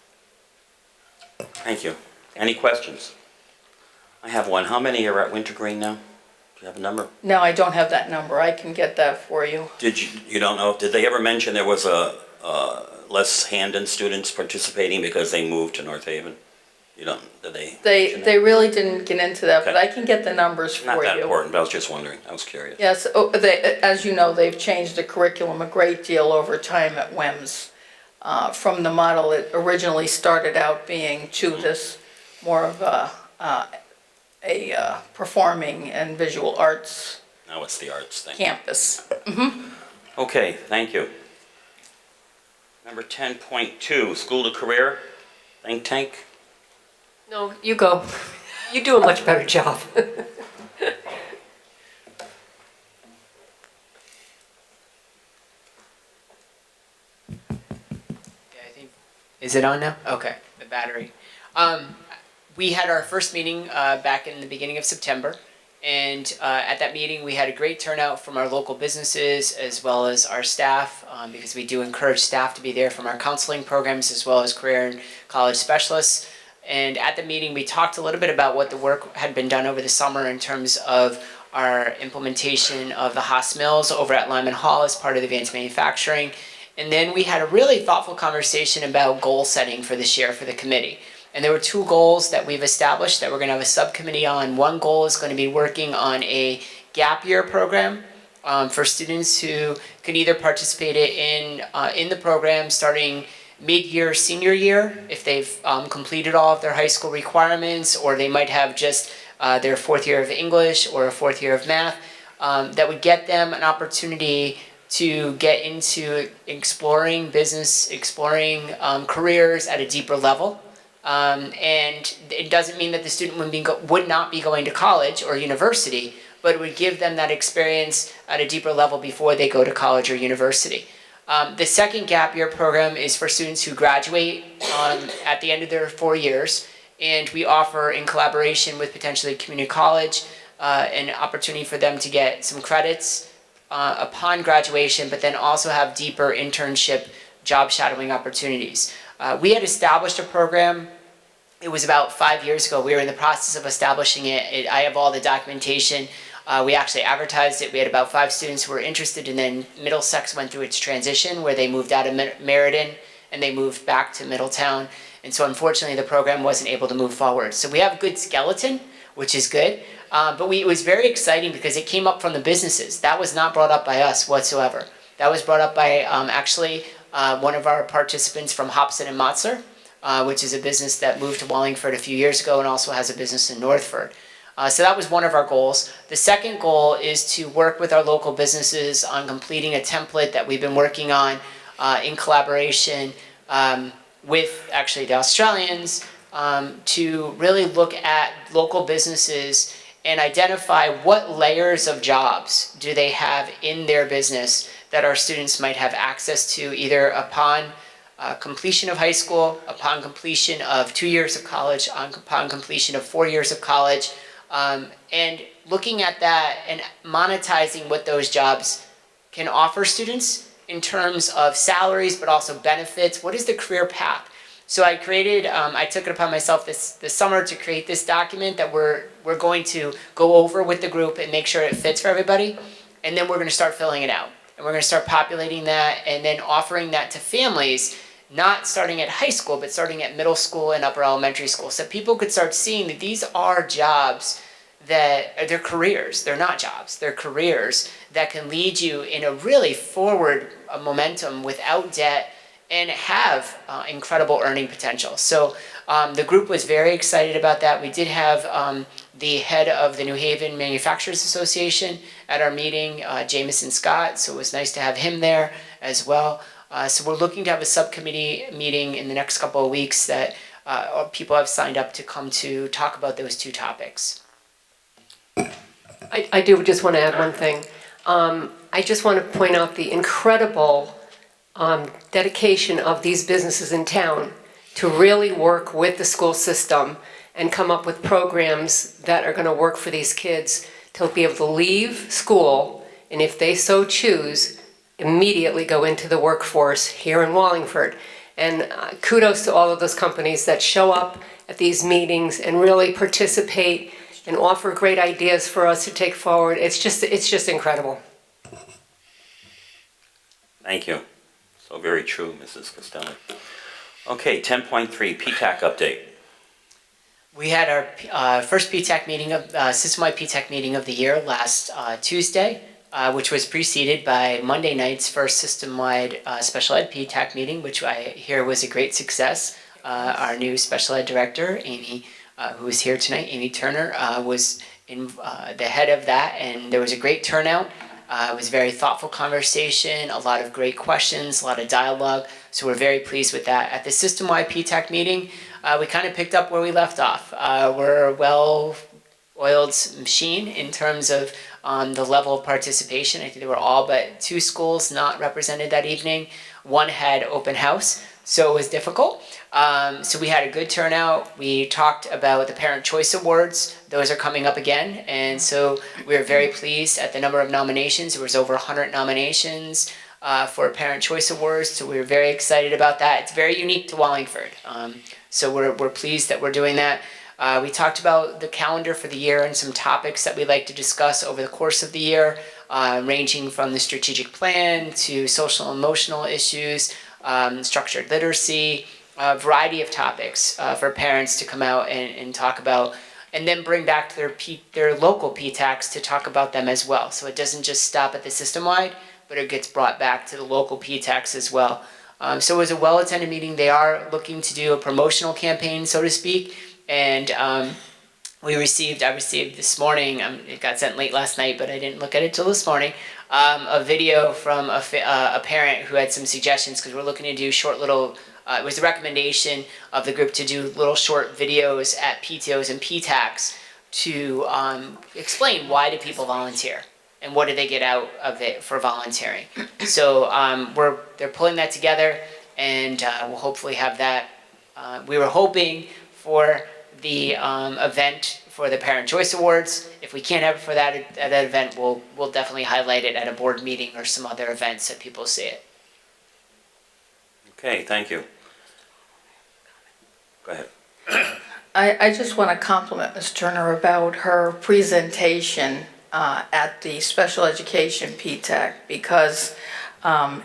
Thank you. Any questions? I have one. How many are at Wintergreen now? Do you have a number? No, I don't have that number. I can get that for you. You don't know, did they ever mention there was less Hamden students participating because they moved to North Haven? You don't, did they? They really didn't get into that, but Okay. I can get the numbers for you. Not that important, but I was just wondering. I was curious. Yes, as you know, they've changed the curriculum a great deal over time at WIMS, from the model it originally started out being to this more of a performing and visual arts Now it's the arts thing. campus. Okay, thank you. Number 10.2, School to Career Think Tank. No, you go. You do a much better job. Is it on now? Okay, the battery. We had our first meeting back in the beginning of September, and at that meeting we had a great turnout from our local businesses as well as our staff, because we do encourage staff to be there from our counseling programs as well as career and college specialists. And at the meeting we talked a little bit about what the work had been done over the summer in terms of our implementation of the Haas Mills over at Lyman Hall as part of the advanced manufacturing. And then we had a really thoughtful conversation about goal setting for this year for the committee. And there were two goals that we've established that we're going to have a subcommittee on. One goal is going to be working on a gap year program for students who can either participate in the program starting mid-year senior year if they've completed all of their high school requirements, or they might have just their fourth year of English or a fourth year of math. That would get them an opportunity to get into exploring business, exploring careers at a deeper level. And it doesn't mean that the student would not be going to college or university, but it would give them that experience at a deeper level before they go to college or university. The second gap year program is for students who graduate at the end of their 4 years, and we offer, in collaboration with potentially community college, an opportunity for them to get some credits upon graduation, but then also have deeper internship job shadowing opportunities. We had established a program. It was about 5 years ago. We were in the process of establishing it. I have all the documentation. We actually advertised it. We had about 5 students who were interested, and then Middlesex went through its transition where they moved out of Meriden and they moved back to Middletown. And so unfortunately the program wasn't able to move forward. So we have a good skeleton, which is good. But it was very exciting because it came up from the businesses. That was not brought up by us whatsoever. That was brought up by one of our participants from Hobson and Motzler, which is a business that moved to Wallingford a few years ago and also has a business in Northford. So that was one of our goals. The second goal is to work with our local businesses on completing a template that we've been working on in collaboration with actually the Australians to really look at local businesses and identify what layers of jobs do they have in their business that our students might have access to either upon completion of high school, upon completion of 2 years of college, upon completion of 4 years of college, and looking at that and monetizing what those jobs can offer students in terms of salaries, but also benefits. What is the career path? So I took it upon myself this summer to create this document that we're going to go over with the group and make sure it fits for everybody. And then we're going to start filling it out. And we're going to start populating that and then offering that to families, not starting at high school, but starting at middle school and upper elementary school. So people could start seeing that these are jobs that they're careers. They're not jobs. They're careers that can lead you in a really forward momentum without debt and have incredible earning potential. So the group was very excited about that. We did have the head of the New Haven Manufacturers Association at our meeting, Jameson Scott, so it was nice to have him there as well. So we're looking to have a subcommittee meeting in the next couple of weeks that people have signed up to come to talk about those two topics. I do just want to add one thing. I just want to point out the incredible dedication of these businesses in town to really work with the school system and come up with programs that are going to work for these kids to be able to leave school and, if they so choose, immediately go into the workforce here in Wallingford. And kudos to all of those companies that show up at these meetings and really participate and offer great ideas for us to take forward. It's just incredible. Thank you. So very true, Mrs. Costello. Okay, 10.3, PTAC update. We had our first PTAC meeting system-wide PTAC meeting of the year last Tuesday, which was preceded by Monday night's first system-wide special ed PTAC meeting, which I hear was a great success. Our new special ed director, Amy, who is here tonight, Amy Turner, was in the head of that, and there was a great turnout. It was a very thoughtful conversation, a lot of great questions, a lot of dialogue, so we're very pleased with that. At the system-wide PTAC meeting, we kind of picked up where we left off. We're a well-oiled machine in terms of the level of participation. I think there were all but 2 schools not represented that evening. One had open house, so it was difficult. So we had a good turnout. We talked about the Parent Choice Awards. Those are coming up again, and so we were very pleased at the number of nominations. There was over 100 nominations for Parent Choice Awards, so we were very excited about that. It's very unique to Wallingford, so we're pleased that we're doing that. We talked about the calendar for the year and some topics that we'd like to discuss over the course of the year, ranging from the strategic plan to social and emotional issues, structured literacy, a variety of topics for parents to come out and talk about, and then bring back their local PTACs to talk about them as well. So it doesn't just stop at the system-wide, but it gets brought back to the local PTACs as well. So it was a well-attended meeting. They are looking to do a promotional campaign, so to speak, and I received this morning, it got sent late last night, but I didn't look at it till this morning, a video from a parent who had some suggestions, because we're looking to do short little, it was the recommendation of the group to do little short videos at PTOs and PTACs to explain why do people volunteer and what do they get out of it for volunteering. So they're pulling that together, and we'll hopefully have that. We were hoping for the event for the Parent Choice Awards. If we can't have it for that at that event, we'll definitely highlight it at a board meeting or some other events that people see it. Okay, thank you. Go ahead. I just want to compliment Ms. Turner about her presentation at the Special Education PTAC, because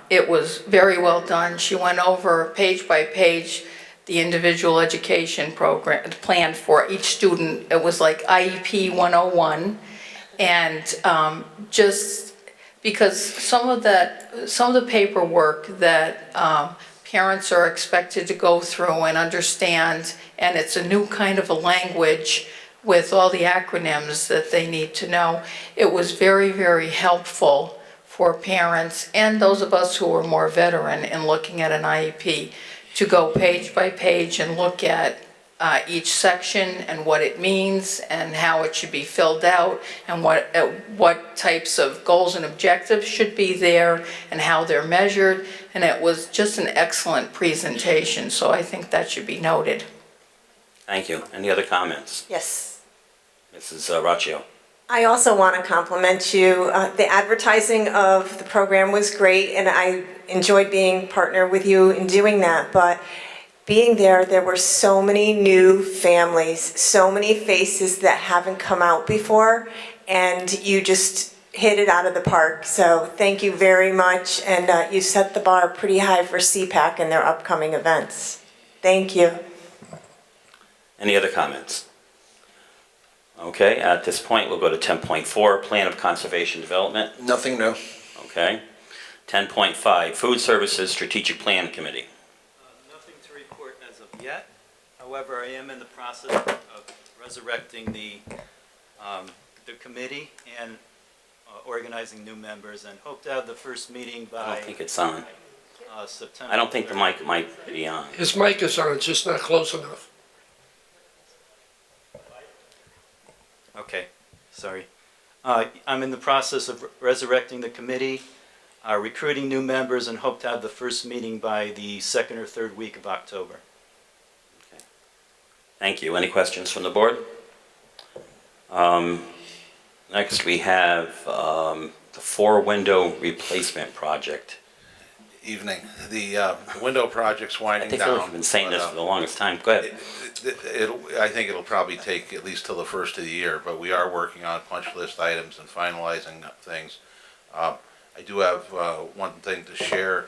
it was very well done. She went over page by page the individual education program plan for each student. It was like IEP 101, and just because some of the paperwork that parents are expected to go through and understand, and it's a new kind of a language with all the acronyms that they need to know. It was very, very helpful for parents and those of us who are more veteran in looking at an IEP to go page by page and look at each section and what it means and how it should be filled out and what types of goals and objectives should be there and how they're measured. And it was just an excellent presentation, so I think that should be noted. Thank you. Any other comments? Yes. Mrs. Raccio. I also want to compliment you. The advertising of the program was great, and I enjoyed being partner with you in doing that. But being there were so many new families, so many faces that haven't come out before, and you just hit it out of the park. So thank you very much, and you set the bar pretty high for CPAC and their upcoming events. Thank you. Any other comments? Okay, at this point, we'll go to 10.4, Plan of Conservation Development. Nothing new. Okay. 10.5, Food Services Strategic Plan Committee. Nothing to report as of yet. However, I am in the process of resurrecting the committee and organizing new members, and hope to have the first meeting by I don't think it's on. September. I don't think the mic might be on. His mic is on, it's just not close enough. Okay, sorry. I'm in the process of resurrecting the committee, recruiting new members, and hope to have the first meeting by the second or third week of October. Okay. Thank you. Any questions from the board? Next, we have the four-window replacement project. Evening. The window project's winding down. I think I've been saying this for the longest time. Go ahead. I think it'll probably take at least till the first of the year, but we are working on punch list items and finalizing things. I do have one thing to share.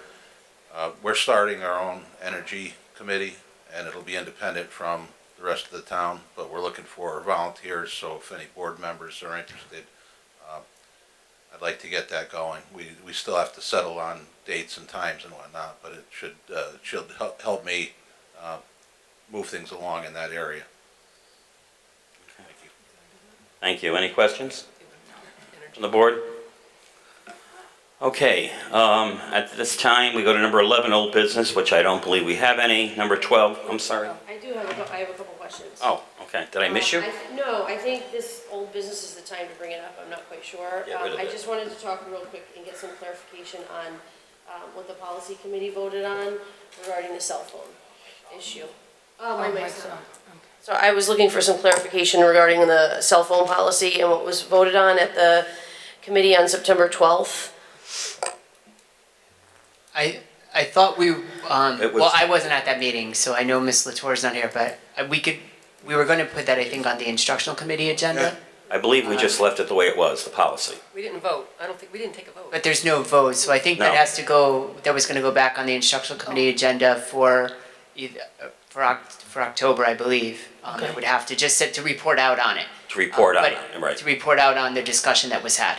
We're starting our own energy committee, and it'll be independent from the rest of the town, but we're looking for volunteers, so if any board members are interested, I'd like to get that going. We still have to settle on dates and times and whatnot, but it should help me move things along in that area. Thank you. Thank you. Any questions from the board? Okay, at this time, we go to number 11, old business, which I don't believe we have any. Number 12, I'm sorry. I do have I have a couple questions. Oh, okay. Did I miss you? No, I think this old business is the time to bring it up. I'm not quite sure. Get rid of I it. just wanted to talk real quick and get some clarification on what the policy committee voted on regarding the cell phone issue. My mic's on. So I was looking for some clarification regarding the cell phone policy and what was voted on at the committee on September 12th. I thought we, well, I wasn't at that meeting, so I know Ms. Latour's not here, but we could We were going to put that, I think, on the instructional committee agenda, I believe we just left it the way it was, the policy. We didn't vote. I don't think, we didn't take a vote. but there's no vote, so I think that No. has to go, that was going to go back on the instructional committee agenda for either, for October, I believe. It would have to just set to report out on it. To report on But it, right. To report out on the discussion that was had.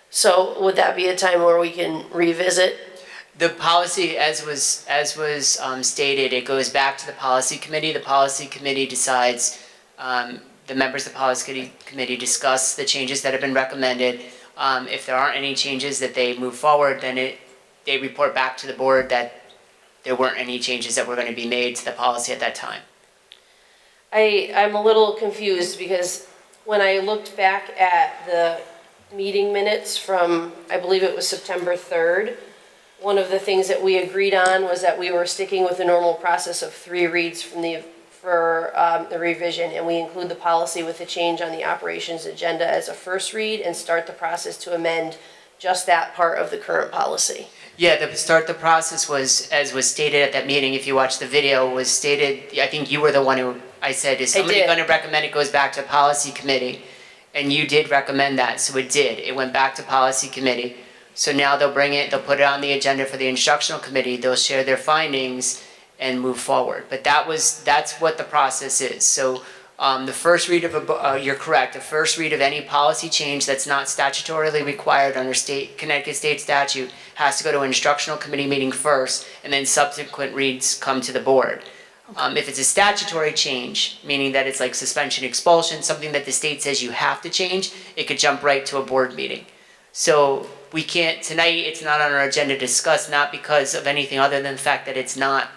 So would that be a time where we can revisit? The policy, as was stated, it goes back to the policy committee. The policy committee decides, the members of the policy committee discuss the changes that have been recommended. If there aren't any changes that they move forward, then they report back to the board that there weren't any changes that were going to be made to the policy at that time. I'm a little confused because when I looked back at the meeting minutes from, I believe it was September 3rd, one of the things that we agreed on was that we were sticking with the normal process of 3 reads for the revision, and we include the policy with the change on the operations agenda as a first read and start the process to amend just that part of the current policy. Yeah, the process was, as was stated at that meeting, if you watch the video, was stated, I think you were the one who, I said, is somebody did. going to recommend it goes back to policy committee? And you did recommend that, so it did. It went back to policy committee. So now they'll they'll put it on the agenda for the instructional committee, they'll share their findings and move forward. But that's what the process is. So the first read of you're correct, the first read of any policy change that's not statutorily required under Connecticut state statute has to go to an instructional committee meeting first, and then subsequent reads come to the board. If it's a statutory change, meaning that it's like suspension, expulsion, something that the state says you have to change, it could jump right to a board meeting. So we can't, tonight it's not on our agenda to discuss, not because of anything other than the fact that it's not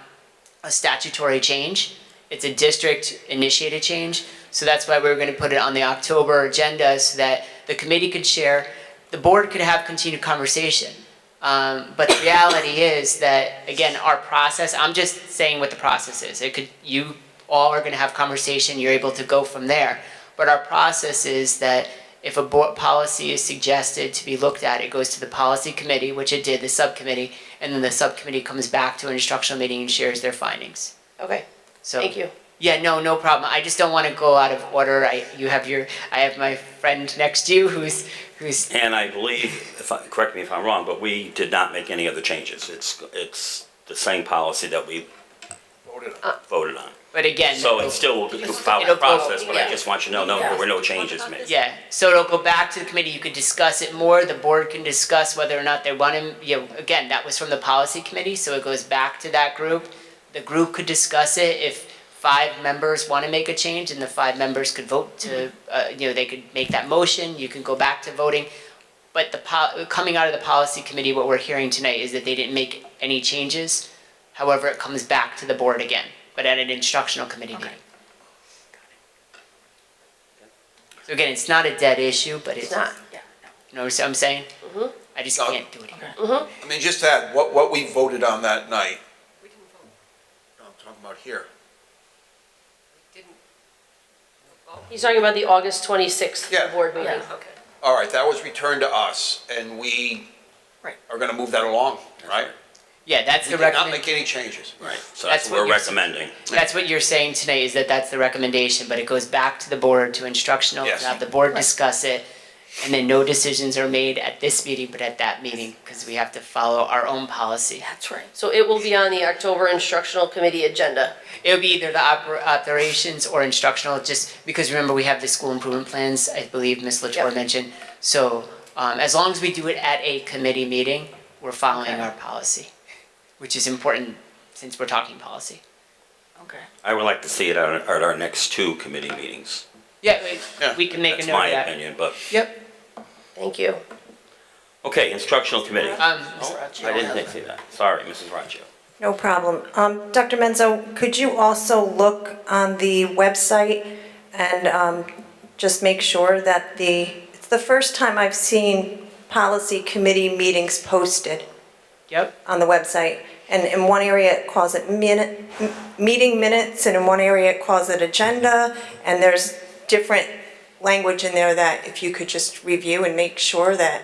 a statutory change. It's a district initiated change. So that's why we were going to put it on the October agenda so that the committee could share, the board could have continued conversation. But the reality is that, again, our process, I'm just saying what the process is. You all are going to have conversation, you're able to go from there. But our process is that if a board policy is suggested to be looked at, it goes to the policy committee, which it did, the subcommittee, and then the subcommittee comes back to an instructional meeting and shares their findings. Okay, So, thank you. yeah, no problem. I just don't want to go out of order. I have my friend next to you who's. And I believe, correct me if I'm wrong, but we did not make any other changes. It's the same policy that we voted on. But again. So it still will follow the process, but I just want you to know, there were no changes made. Yeah, so it'll go back to the committee. You could discuss it more. The board can discuss whether or not they want to, again, that was from the policy committee, so it goes back to that group. The group could discuss it. If 5 members want to make a change, and the 5 members could vote to, they could make that motion. You can go back to voting. But coming out of the policy committee, what we're hearing tonight is that they didn't make any changes. However, it comes back to the board again, but at an instructional committee meeting. So again, it's not a dead issue, but it's not. You know what I'm saying? Mm-hmm. I just can't do it here. I mean, just to add, what we voted on that night. We didn't vote. No, I'm talking about here. He's talking about the August 26th Yeah. board meeting. Okay. All right, that was returned to us, and we are going to move that along, right? Yeah, that's the We did not recommendation. make any changes. Right, so that's what we're recommending. That's what you're saying tonight, is that that's the recommendation, but it goes back to the board, to instructional, Yes. to have the board discuss it, and then no decisions are made at this meeting, but at that meeting, because we have to follow our own policy. That's right. So it will be on the October instructional committee agenda. It'll be either the operations or instructional, just because remember, we have the school improvement plans, I believe Ms. Latour mentioned. So as long as we do it at a committee meeting, we're following our policy, which is important since we're talking policy. Okay. I would like to see it at our next 2 committee meetings. Yeah, we can make a That's note of my that. opinion, but, Yep. Thank you. okay, instructional committee. Um, I didn't see that. Sorry, Mrs. Raccio. No problem. Dr. Menzo, could you also look on the website and just make sure that it's the first time I've seen policy committee meetings posted on the website. And in one area it calls it meeting minutes, and in one area it calls it agenda, and there's different language in there that if you could just review and make sure that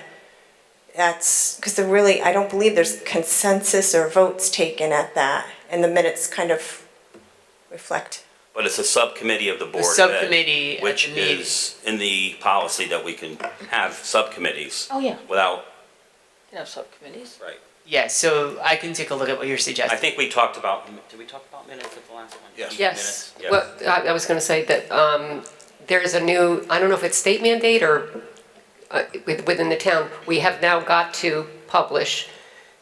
that's, because I don't believe there's consensus or votes taken at that, and the minutes kind of reflect. But it's a subcommittee of the Board of Ed, subcommittee at which the meeting. is in the policy that we can have subcommittees Oh, yeah. without, You have subcommittees. right. Yeah, so I can take a look at what you're I suggesting. think we talked about, did we talk about minutes at the last one? Yes. Yes. Minutes? Well, I was going to say that there's a new, I don't know if it's state mandate or within the town, we have now got to publish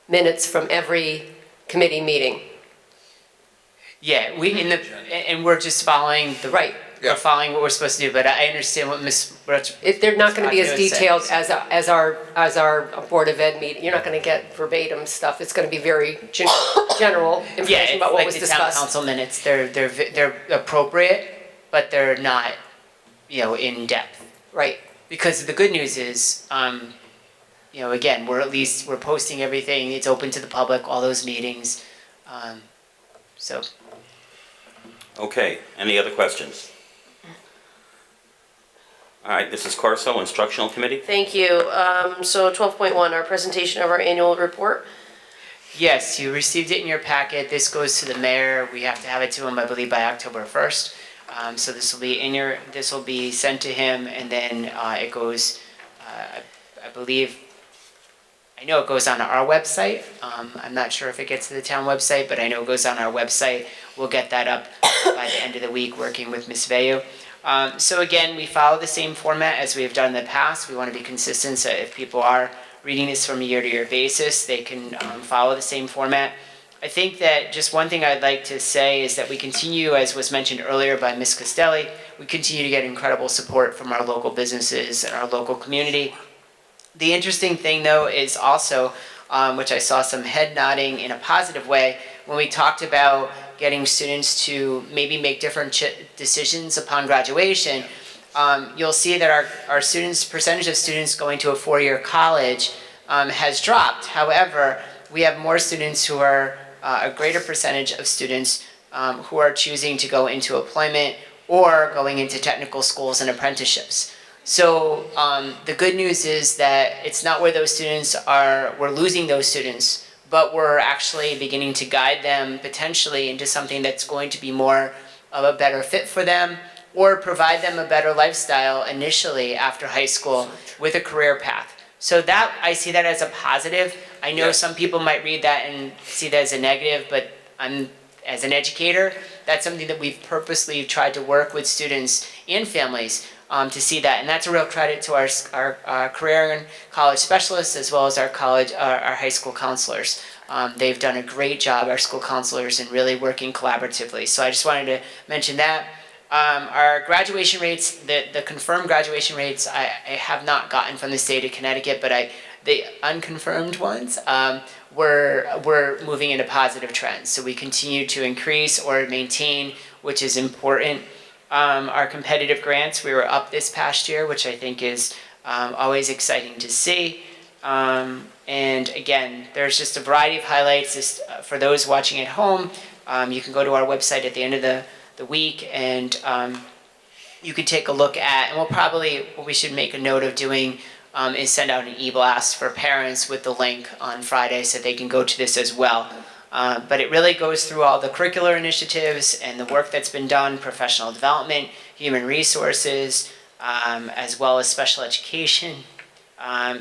minutes from every committee meeting. Yeah, and we're just following the. Right. We're following what we're supposed to do, but I understand what Ms. They're not going to be as Rocchio detailed says. as our Board of Ed meeting. You're not going to get verbatim stuff. It's going to be very general Yeah, information it's about what like was the town discussed. council minutes, they're appropriate, but they're not, in depth. Right. Because the good news is, again, we're posting everything, it's open to the public, all those meetings, so. Okay, any other questions? All right, Mrs. Corso, Instructional Committee? Thank you. So 12.1, our presentation of our annual report. Yes, you received it in your packet. This goes to the mayor. We have to have it to him, I believe, by October 1st. So this will be sent to him, and then it goes, I know it goes on our website. I'm not sure if it gets to the town website, but I know it goes on our website. We'll get that up by the end of the week, working with Ms. Veyu. So again, we follow the same format as we have done in the past. We want to be consistent, so if people are reading this from a year-to-year basis, they can follow the same format. I think that just one thing I'd like to say is that we continue, as was mentioned earlier by Ms. Costelli, we continue to get incredible support from our local businesses and our local community. The interesting thing, though, is also, which I saw some head nodding in a positive way, when we talked about getting students to maybe make different decisions upon graduation, you'll see that our percentage of students going to a four-year college has dropped. However, we have more students who are, a greater percentage of students who are choosing to go into employment or going into technical schools and apprenticeships. So the good news is that it's not where those students are, we're losing those students, but we're actually beginning to guide them potentially into something that's going to be more of a better fit for them, or provide them a better lifestyle initially after high school with a career path. So that, I see that as a positive. I know some people might read that and see that as a negative, but as an educator, that's something that we've purposely tried to work with students and families to see that. And that's a real credit to our career and college specialists, as well as our high school counselors. They've done a great job, our school counselors, in really working collaboratively. So I just wanted to mention that. Our graduation rates, the confirmed graduation rates, I have not gotten from the state of Connecticut, but the unconfirmed ones, we're moving in a positive trend. So we continue to increase or maintain, which is important. Our competitive grants, we were up this past year, which I think is always exciting to see. And again, there's just a variety of highlights. For those watching at home, you can go to our website at the end of the week, and you can take a look at, and what we should make a note of doing is send out an e-blast for parents with the link on Friday so they can go to this as well. But it really goes through all the curricular initiatives and the work that's been done, professional development, human resources, as well as special education.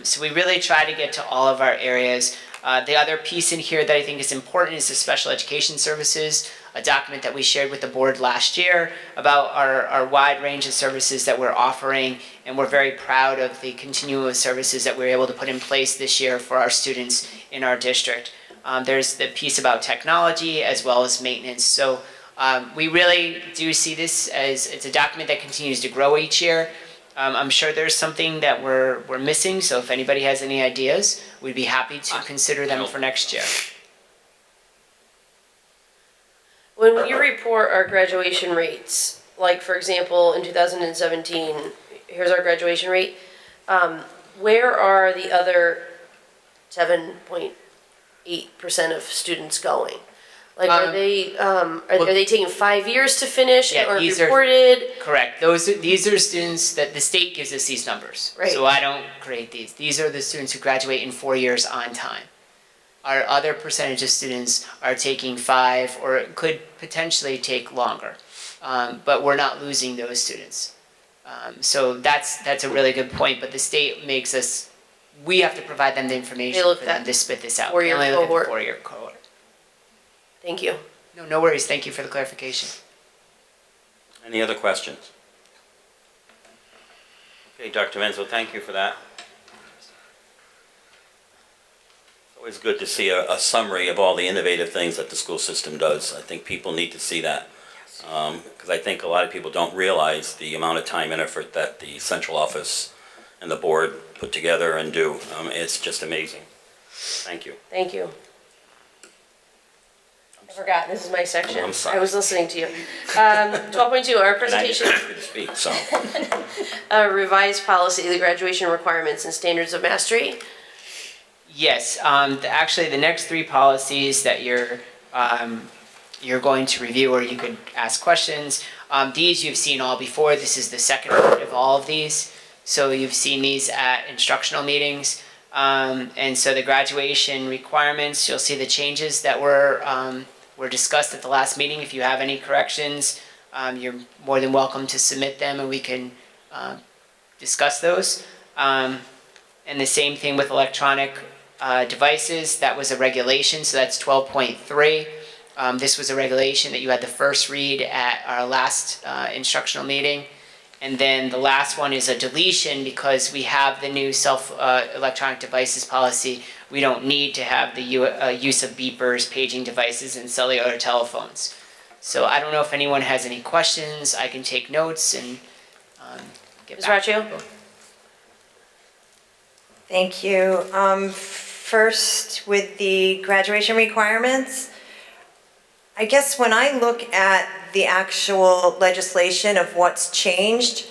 So we really try to get to all of our areas. The other piece in here that I think is important is the special education services, a document that we shared with the board last year about our wide range of services that we're offering, and we're very proud of the continuum of services that we were able to put in place this year for our students in our district. There's the piece about technology as well as maintenance. So we really do see this as it's a document that continues to grow each year. I'm sure there's something that we're missing, so if anybody has any ideas, we'd be happy to consider them for next year. When you report our graduation rates, like for example, in 2017, here's our graduation rate, where are the other 7.8% of students going? Like, are they taking 5 years to finish or reported? Correct. These are students that the state gives us these numbers. Right. So I don't create these. These are the students who graduate in 4 years on time. Our other percentage of students are taking 5 or could potentially take longer. but we're not losing those students. So that's a really good point, but the state makes us, we have to provide them the information They look for them at to spit this out. four-year They only look at the cohort. 4-year cohort. Thank you. No, no worries. Thank you for the clarification. Any other questions? Okay, Dr. Enzo, thank you for that. It's always good to see a summary of all the innovative things that the school system does. I think people need to see that. Because I think a lot of people don't realize the amount of time and effort that the central office and the board put together and do. It's just amazing. Thank you. Thank you. I forgot, this is my section. I'm sorry. I was listening to you. 12.2, our And I didn't presentation, ask you to speak, so. revised policy, the graduation requirements and standards of mastery. Yes, actually, the next 3 policies that you're going to review, or you could ask questions. These you've seen all before. This is the second part of all of these. So you've seen these at instructional meetings. And so the graduation requirements, you'll see the changes that were discussed at the last meeting. If you have any corrections, you're more than welcome to submit them and we can discuss those. And the same thing with electronic devices. That was a regulation, so that's 12.3. This was a regulation that you had the first read at our last instructional meeting. And then the last one is a deletion because we have the new electronic devices policy. We don't need to have the use of beepers, paging devices, and cellular telephones. So I don't know if anyone has any questions. I can take notes and get Ms. back. Raccio? Thank you. First, with the graduation requirements, I guess when I look at the actual legislation of what's changed,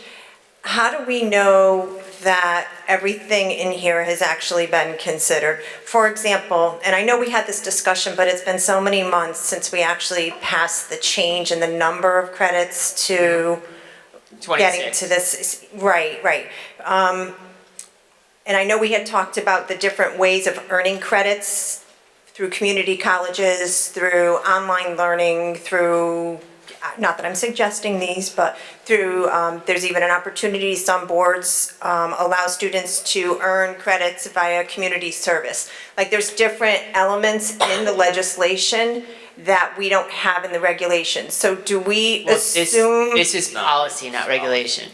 how do we know that everything in here has actually been considered? For example, and I know we had this discussion, but it's been so many months since we actually passed the change in the number of credits to 26. getting to this. Right. And I know we had talked about the different ways of earning credits through community colleges, through online learning, through, not that I'm suggesting these, but through, there's even an opportunity, some boards allow students to earn credits via community service. Like there's different elements in the legislation that we don't have in the regulations. So do we assume? This is policy, not regulation.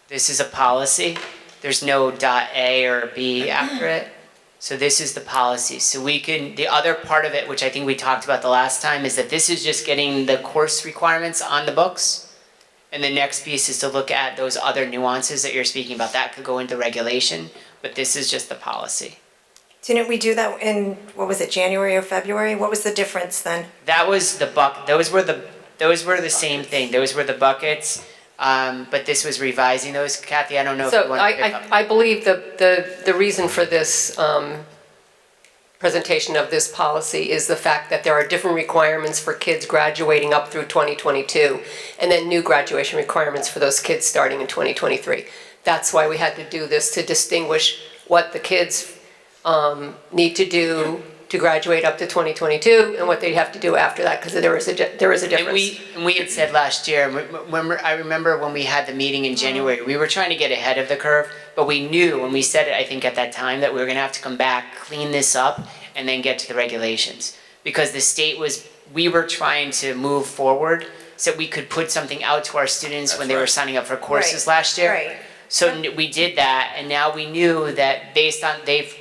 This is a policy. There's no .A or B after it. So this is the policy. So we can, the other part of it, which I think we talked about the last time, is that this is just getting the course requirements on the books. And the next piece is to look at those other nuances that you're speaking about. That could go into regulation, but this is just the policy. Didn't we do that in, what was it, January or February? What was the difference then? That was the those were the same thing. Those were the buckets. But this was revising those. Kathy, I don't know if So you want to pick up. I believe the reason for this presentation of this policy is the fact that there are different requirements for kids graduating up through 2022, and then new graduation requirements for those kids starting in 2023. That's why we had to do this, to distinguish what the kids need to do to graduate up to 2022 and what they have to do after that, because there is a difference. And we had said last year, I remember when we had the meeting in January, we were trying to get ahead of the curve, but we knew, and we said it, I think, at that time, that we were going to have to come back, clean this up, and then get to the regulations. Because the state we were trying to move forward so we could put something out to our students when they were signing up for courses last year. Right. So we did that, and now we knew that based on, they've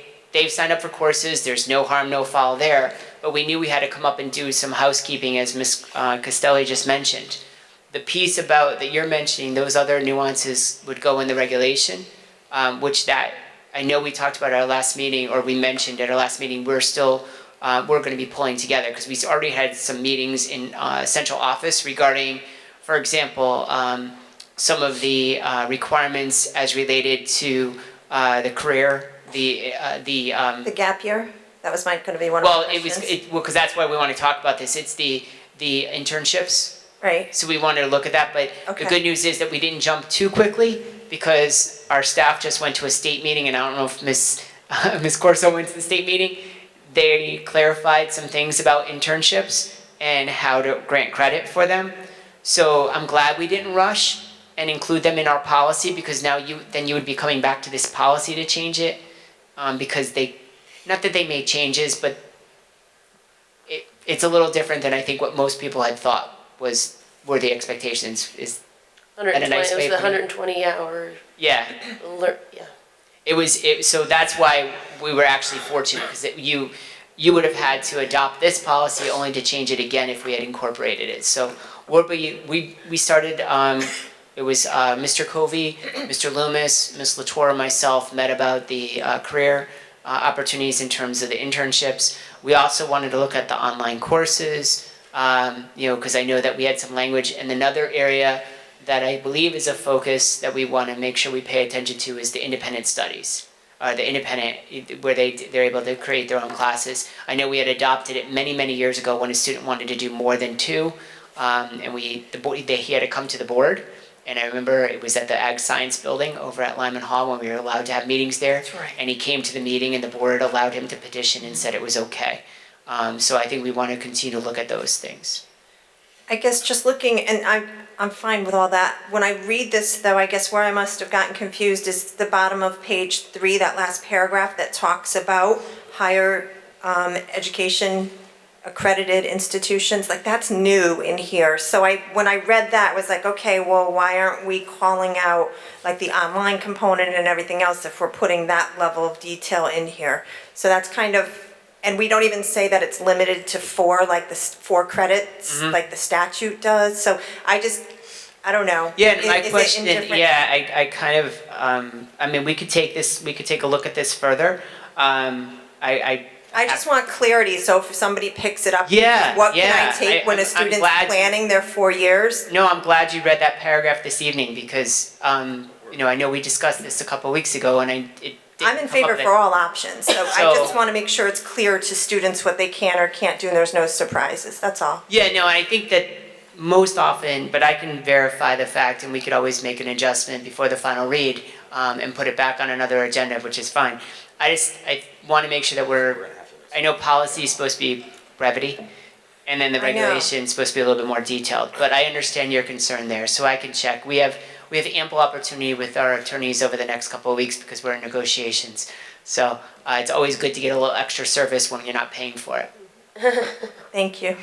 signed up for courses, there's no harm, no foul there, but we knew we had to come up and do some housekeeping, as Ms. Castelli just mentioned. The piece about that you're mentioning, those other nuances would go in the regulation, which that, I know we talked about at our last meeting, or we mentioned at our last meeting, we're going to be pulling together, because we already had some meetings in central office regarding, for example, some of the requirements as related to the career, the gap year? That was going to be one of the questions. Because that's why we want to talk about this. It's the internships. Right. So we wanted to look at that, but Okay. the good news is that we didn't jump too quickly because our staff just went to a state meeting, and I don't know if Ms. Corso went to the state meeting. They clarified some things about internships and how to grant credit for them. So I'm glad we didn't rush and include them in our policy, because now you would be coming back to this policy to change it, because not that they made changes, but it's a little different than I think what most people had thought were the expectations. Is that a 120, nice it was way the of putting it? 120 hour. Yeah. Yeah. So that's why we were actually fortunate, because you would have had to adopt this policy only to change it again if we had incorporated it. So we started, it was Mr. Covey, Mr. Loomis, Ms. Latour, myself met about the career opportunities in terms of the internships. We also wanted to look at the online courses, because I know that we had some language. And another area that I believe is a focus that we want to make sure we pay attention to is the independent studies, where they're able to create their own classes. I know we had adopted it many, many years ago when a student wanted to do more than two, and he had to come to the board. And I remember it was at the Ag Science Building over at Lyman Hall when we were allowed to have meetings there. That's right. And he came to the meeting and the board allowed him to petition and said it was okay. So I think we want to continue to look at those things. I guess just looking, and I'm fine with all that. When I read this, though, I guess where I must have gotten confused is the bottom of page 3, that last paragraph that talks about higher education accredited institutions. Like, that's new in here. So when I read that, I was like, okay, well, why aren't we calling out like the online component and everything else if we're putting that level of detail in here? So that's kind of, and we don't even say that it's limited to 4, like the 4 credits, like the statute does. So I don't know. Yeah, and my Is it question, indifferent? yeah, I kind of, I mean, we could take a look at this further. I just want clarity, so if somebody picks it up, Yeah, what can yeah, I take when a I'm student's glad- planning their 4 years? No, I'm glad you read that paragraph this evening, because, I know we discussed this a couple of weeks ago, and it didn't I'm in come favor up for all options, so I So- just want to make sure it's clear to students what they can or can't do, and there's no surprises, that's all. Yeah, no, I think that most often, but I can verify the fact, and we could always make an adjustment before the final read, and put it back on another agenda, which is fine. I want to make sure that I know policy is supposed to be brevity, and then the I know. regulation is supposed to be a little bit more detailed, but I understand your concern there, so I can check. We have ample opportunity with our attorneys over the next couple of weeks because we're in negotiations. So it's always good to get a little extra service when you're not paying for it. Thank you.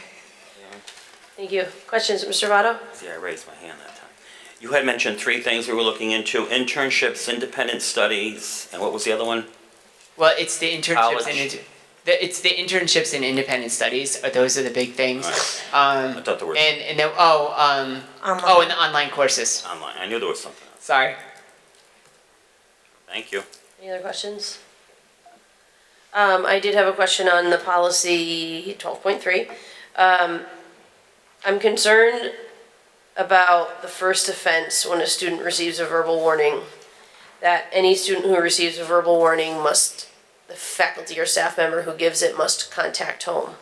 Thank you. Questions, Mr. Votto? See, I raised my hand that time. You had mentioned 3 things we were looking into: internships, independent studies, and what was the other one? Well, it's the internships College. it's the internships and independent studies. Those are the big things. I thought there was And then and the online courses. online. I knew there was something else. Sorry. Thank you. Any other questions? I did have a question on the policy 12.3. I'm concerned about the first offense when a student receives a verbal warning, that any student who receives a verbal warning the faculty or staff member who gives it must contact home.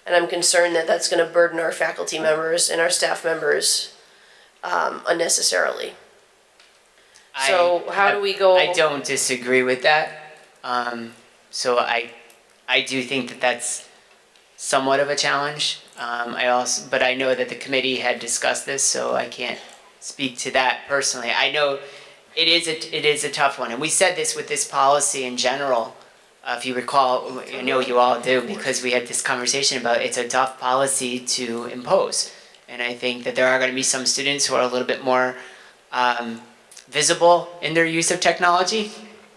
And I'm concerned that that's going to burden our faculty members and our staff members unnecessarily. So how do we go? I don't disagree with that. So I do think that that's somewhat of a challenge. But I know that the committee had discussed this, so I can't speak to that personally. I know it is a tough one, and we said this with this policy in general. If you recall, I know you all do, because we had this conversation about it's a tough policy to impose. And I think that there are going to be some students who are a little bit more visible in their use of technology.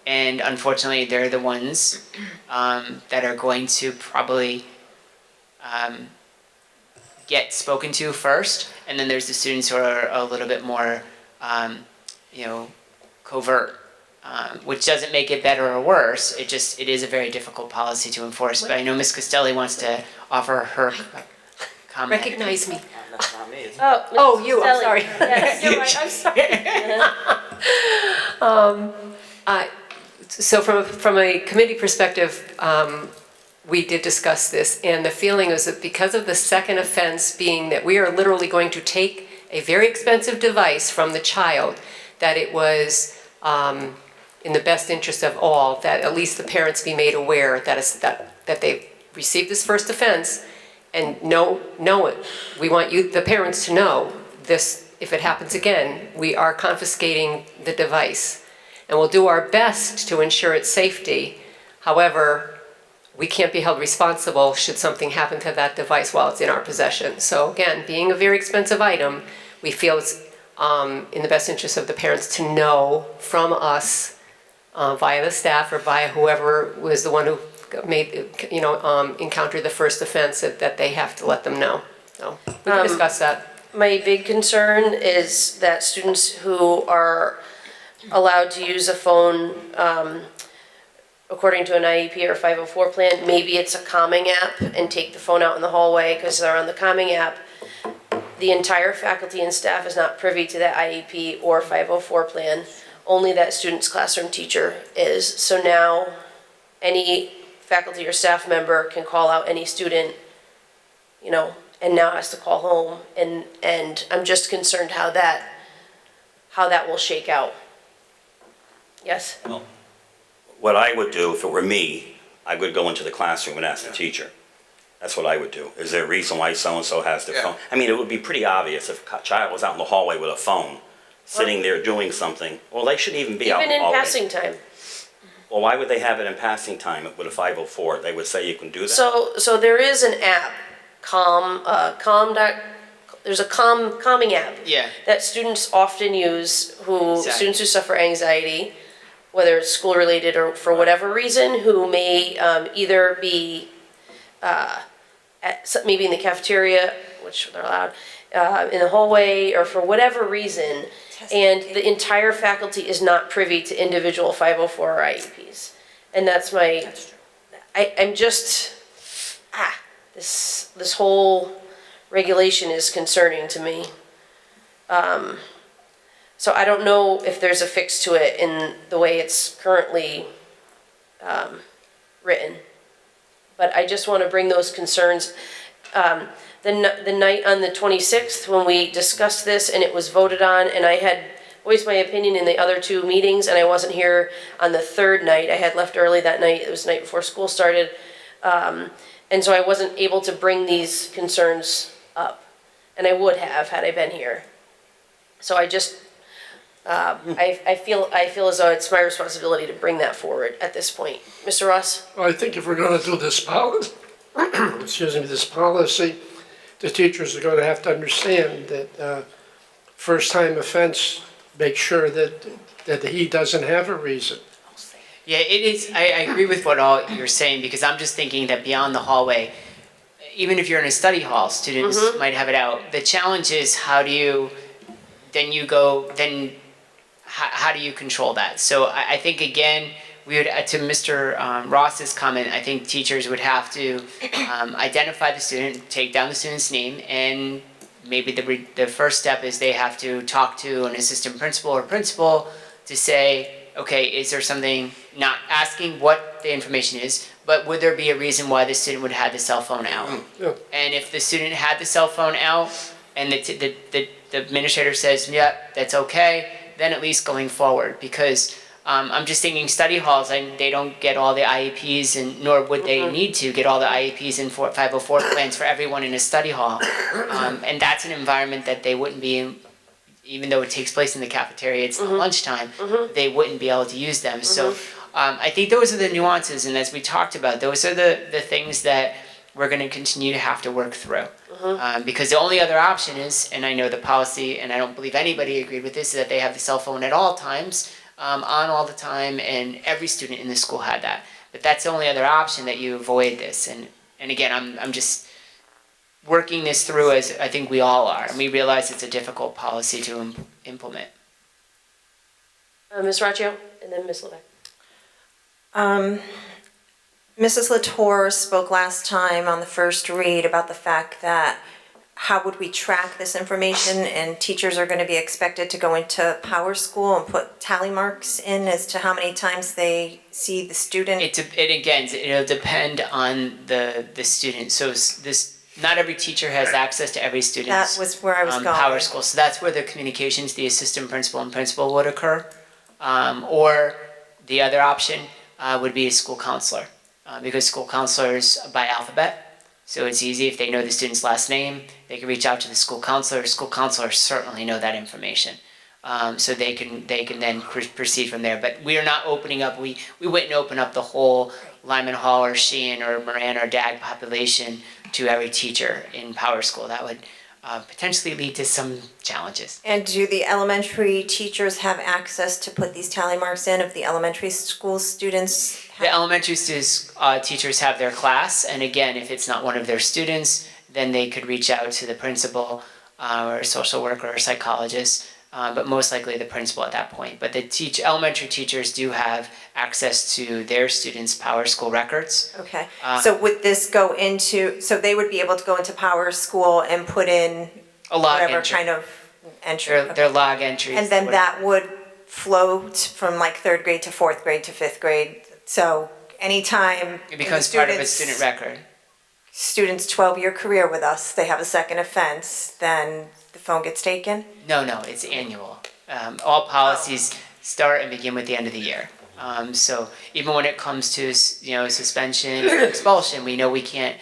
And unfortunately, they're the ones that are going to probably get spoken to first. And then there's the students who are a little bit more, covert. Which doesn't make it better or worse. It is a very difficult policy to enforce. But I know Ms. Costelli wants to offer her comment. Recognize me. That's not me. Oh, you, I'm sorry. Yes, you're right, I'm sorry. So from a committee perspective, we did discuss this, and the feeling is that because of the second offense being that we are literally going to take a very expensive device from the child, that it was in the best interest of all that at least the parents be made aware that they received this first offense and know it. We want the parents to know this, if it happens again, we are confiscating the device. And we'll do our best to ensure its safety. However, we can't be held responsible should something happen to that device while it's in our possession. So again, being a very expensive item, we feel it's in the best interest of the parents to know from us via the staff or via whoever was the one who encountered the first offense that they have to let them know. So we can discuss that. My big concern is that students who are allowed to use a phone according to an IEP or 504 plan, maybe it's a calming app and take the phone out in the hallway because they're on the calming app. The entire faculty and staff is not privy to that IEP or 504 plan. Only that student's classroom teacher is. So now any faculty or staff member can call out any student, and now has to call home. And I'm just concerned how that will shake out. Yes? Well, what I would do if it were me, I would go into the classroom and ask the teacher. That's what I would do. Is there a reason why so-and-so has their phone? I mean, it would be pretty obvious if a child was out in the hallway with a phone, sitting there doing something. Well, they shouldn't even be out in the Even in hallway. passing time. Well, why would they have it in passing time with a 504? They would say you can do that? So there is an app, there's a calming app. Yeah. That students often use, students who suffer anxiety, whether it's school related or for whatever reason, who may either be maybe in the cafeteria, which they're allowed, in the hallway, or for whatever reason, and the entire faculty is not privy to individual 504 or IEPs. And that's my, I'm just, this whole regulation is concerning to me. So I don't know if there's a fix to it in the way it's currently written. But I just want to bring those concerns. The night on the 26th when we discussed this and it was voted on, and I had voiced my opinion in the other two meetings, and I wasn't here on the third night. I had left early that night. It was the night before school started. And so I wasn't able to bring these concerns up. And I would have had I been here. So I just, I feel as though it's my responsibility to bring that forward at this point. Mr. Ross? Well, I think if we're going to do this policy, this policy, the teachers are going to have to understand that first-time offense, make sure that he doesn't have a reason. Yeah, it is. I agree with what all you're saying, because I'm just thinking that beyond the hallway, even if you're in a study hall, students might have it out. The challenge is how do you control that? So I think, again, we would, to Mr. Ross's comment, I think teachers would have to identify the student, take down the student's name, and maybe the first step is they have to talk to an assistant principal or principal to say, okay, is there something, not asking what the information is, but would there be a reason why the student would have the cell phone out? Yeah. And if the student had the cell phone out and the administrator says, yeah, that's okay, then at least going forward, because I'm just thinking study halls, they don't get all the IEPs, and nor would they need to get all the IEPs and 504 plans for everyone in a study hall. And that's an environment that they wouldn't be in, even though it takes place in the cafeteria, it's lunchtime, they wouldn't be able to use them. So I think those are the nuances, and as we talked about, those are the things that we're going to continue to have to work through. Because the only other option is, and I know the policy, and I don't believe anybody agreed with this, is that they have the cell phone at all times, on all the time, and every student in the school had that. But that's the only other option, that you avoid this. And again, I'm just working this through, as I think we all are, and we realize it's a difficult policy to implement. Ms. Raccio, and then Ms. Levesque. Mrs. Latour spoke last time on the first read about the fact that how would we track this information, and teachers are going to be expected to go into Power School and put tally marks in as to how many times they see the student. It'll depend on the student. So not every teacher has access to every student's That was where I was going. Power School. So that's where the communications, the assistant principal and principal would occur. Or the other option would be a school counselor, because school counselors by alphabet. So it's easy if they know the student's last name, they can reach out to the school counselor. School counselors certainly know that information. So they can then proceed from there. But we are not opening up, we wouldn't open up the whole Lyman Hall or Sheehan or Moran or DAG population to every teacher in Power School. That would potentially lead to some challenges. And do the elementary teachers have access to put these tally marks in if the elementary school students? The elementary students, teachers have their class, and again, if it's not one of their students, then they could reach out to the principal or a social worker or psychologist, but most likely the principal at that point. But the elementary teachers do have access to their students' Power School records. Okay, so would this go into, so they would be able to go into Power School and put in A log whatever entry. kind of entry? Their log entries. And then that would float from like 3rd grade to 4th grade to 5th grade. So anytime It becomes part of a student record. Student's 12-year career with us, they have a second offense, then the phone gets taken? No, it's annual. All policies start and begin with the end of the year. So even when it comes to suspension or expulsion, we know we can't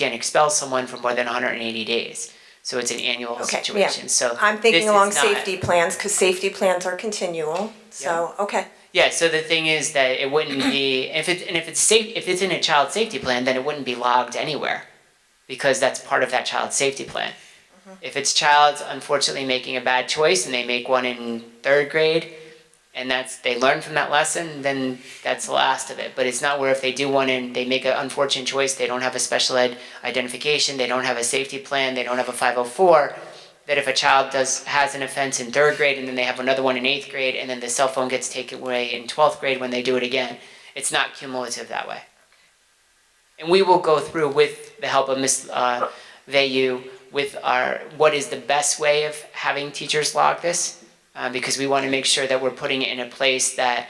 expel someone for more than 180 days. So it's an annual situation. So I'm this thinking is along not- safety plans, because safety plans are continual, so, okay. Yeah, so the thing is that it wouldn't be if it's in a child safety plan, then it wouldn't be logged anywhere, because that's part of that child safety plan. If it's child unfortunately making a bad choice and they make one in 3rd grade, and they learn from that lesson, then that's the last of it. But it's not where if they do one and they make an unfortunate choice, they don't have a special ed identification, they don't have a safety plan, they don't have a 504. That if a child has an offense in 3rd grade and then they have another one in 8th grade and then the cell phone gets taken away in 12th grade when they do it again, it's not cumulative that way. And we will go through with the help of Ms. Vayu with what is the best way of having teachers log this, because we want to make sure that we're putting it in a place that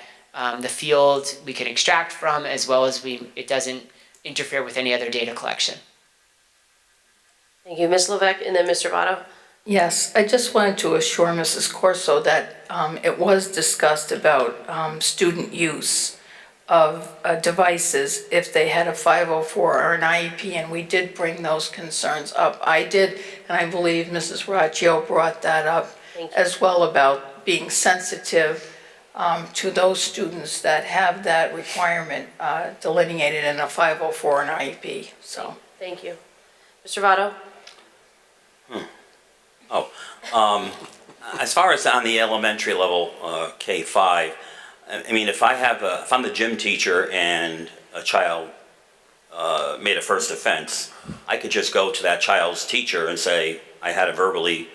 the field we can extract from, as well as it doesn't interfere with any other data collection. Thank you, Ms. Levesque, and then Mr. Votto. Yes, I just wanted to assure Mrs. Corso that it was discussed about student use of devices if they had a 504 or an IEP, and we did bring those concerns up. I did, and I believe Mrs. Raccio brought that up as well, about being sensitive to those students that have that requirement delineated in a 504 and IEP, so. Thank you. Mr. Votto? As far as on the elementary level, K-5, I mean, if I'm the gym teacher and a child made a first offense, I could just go to that child's teacher and say, I had to verbally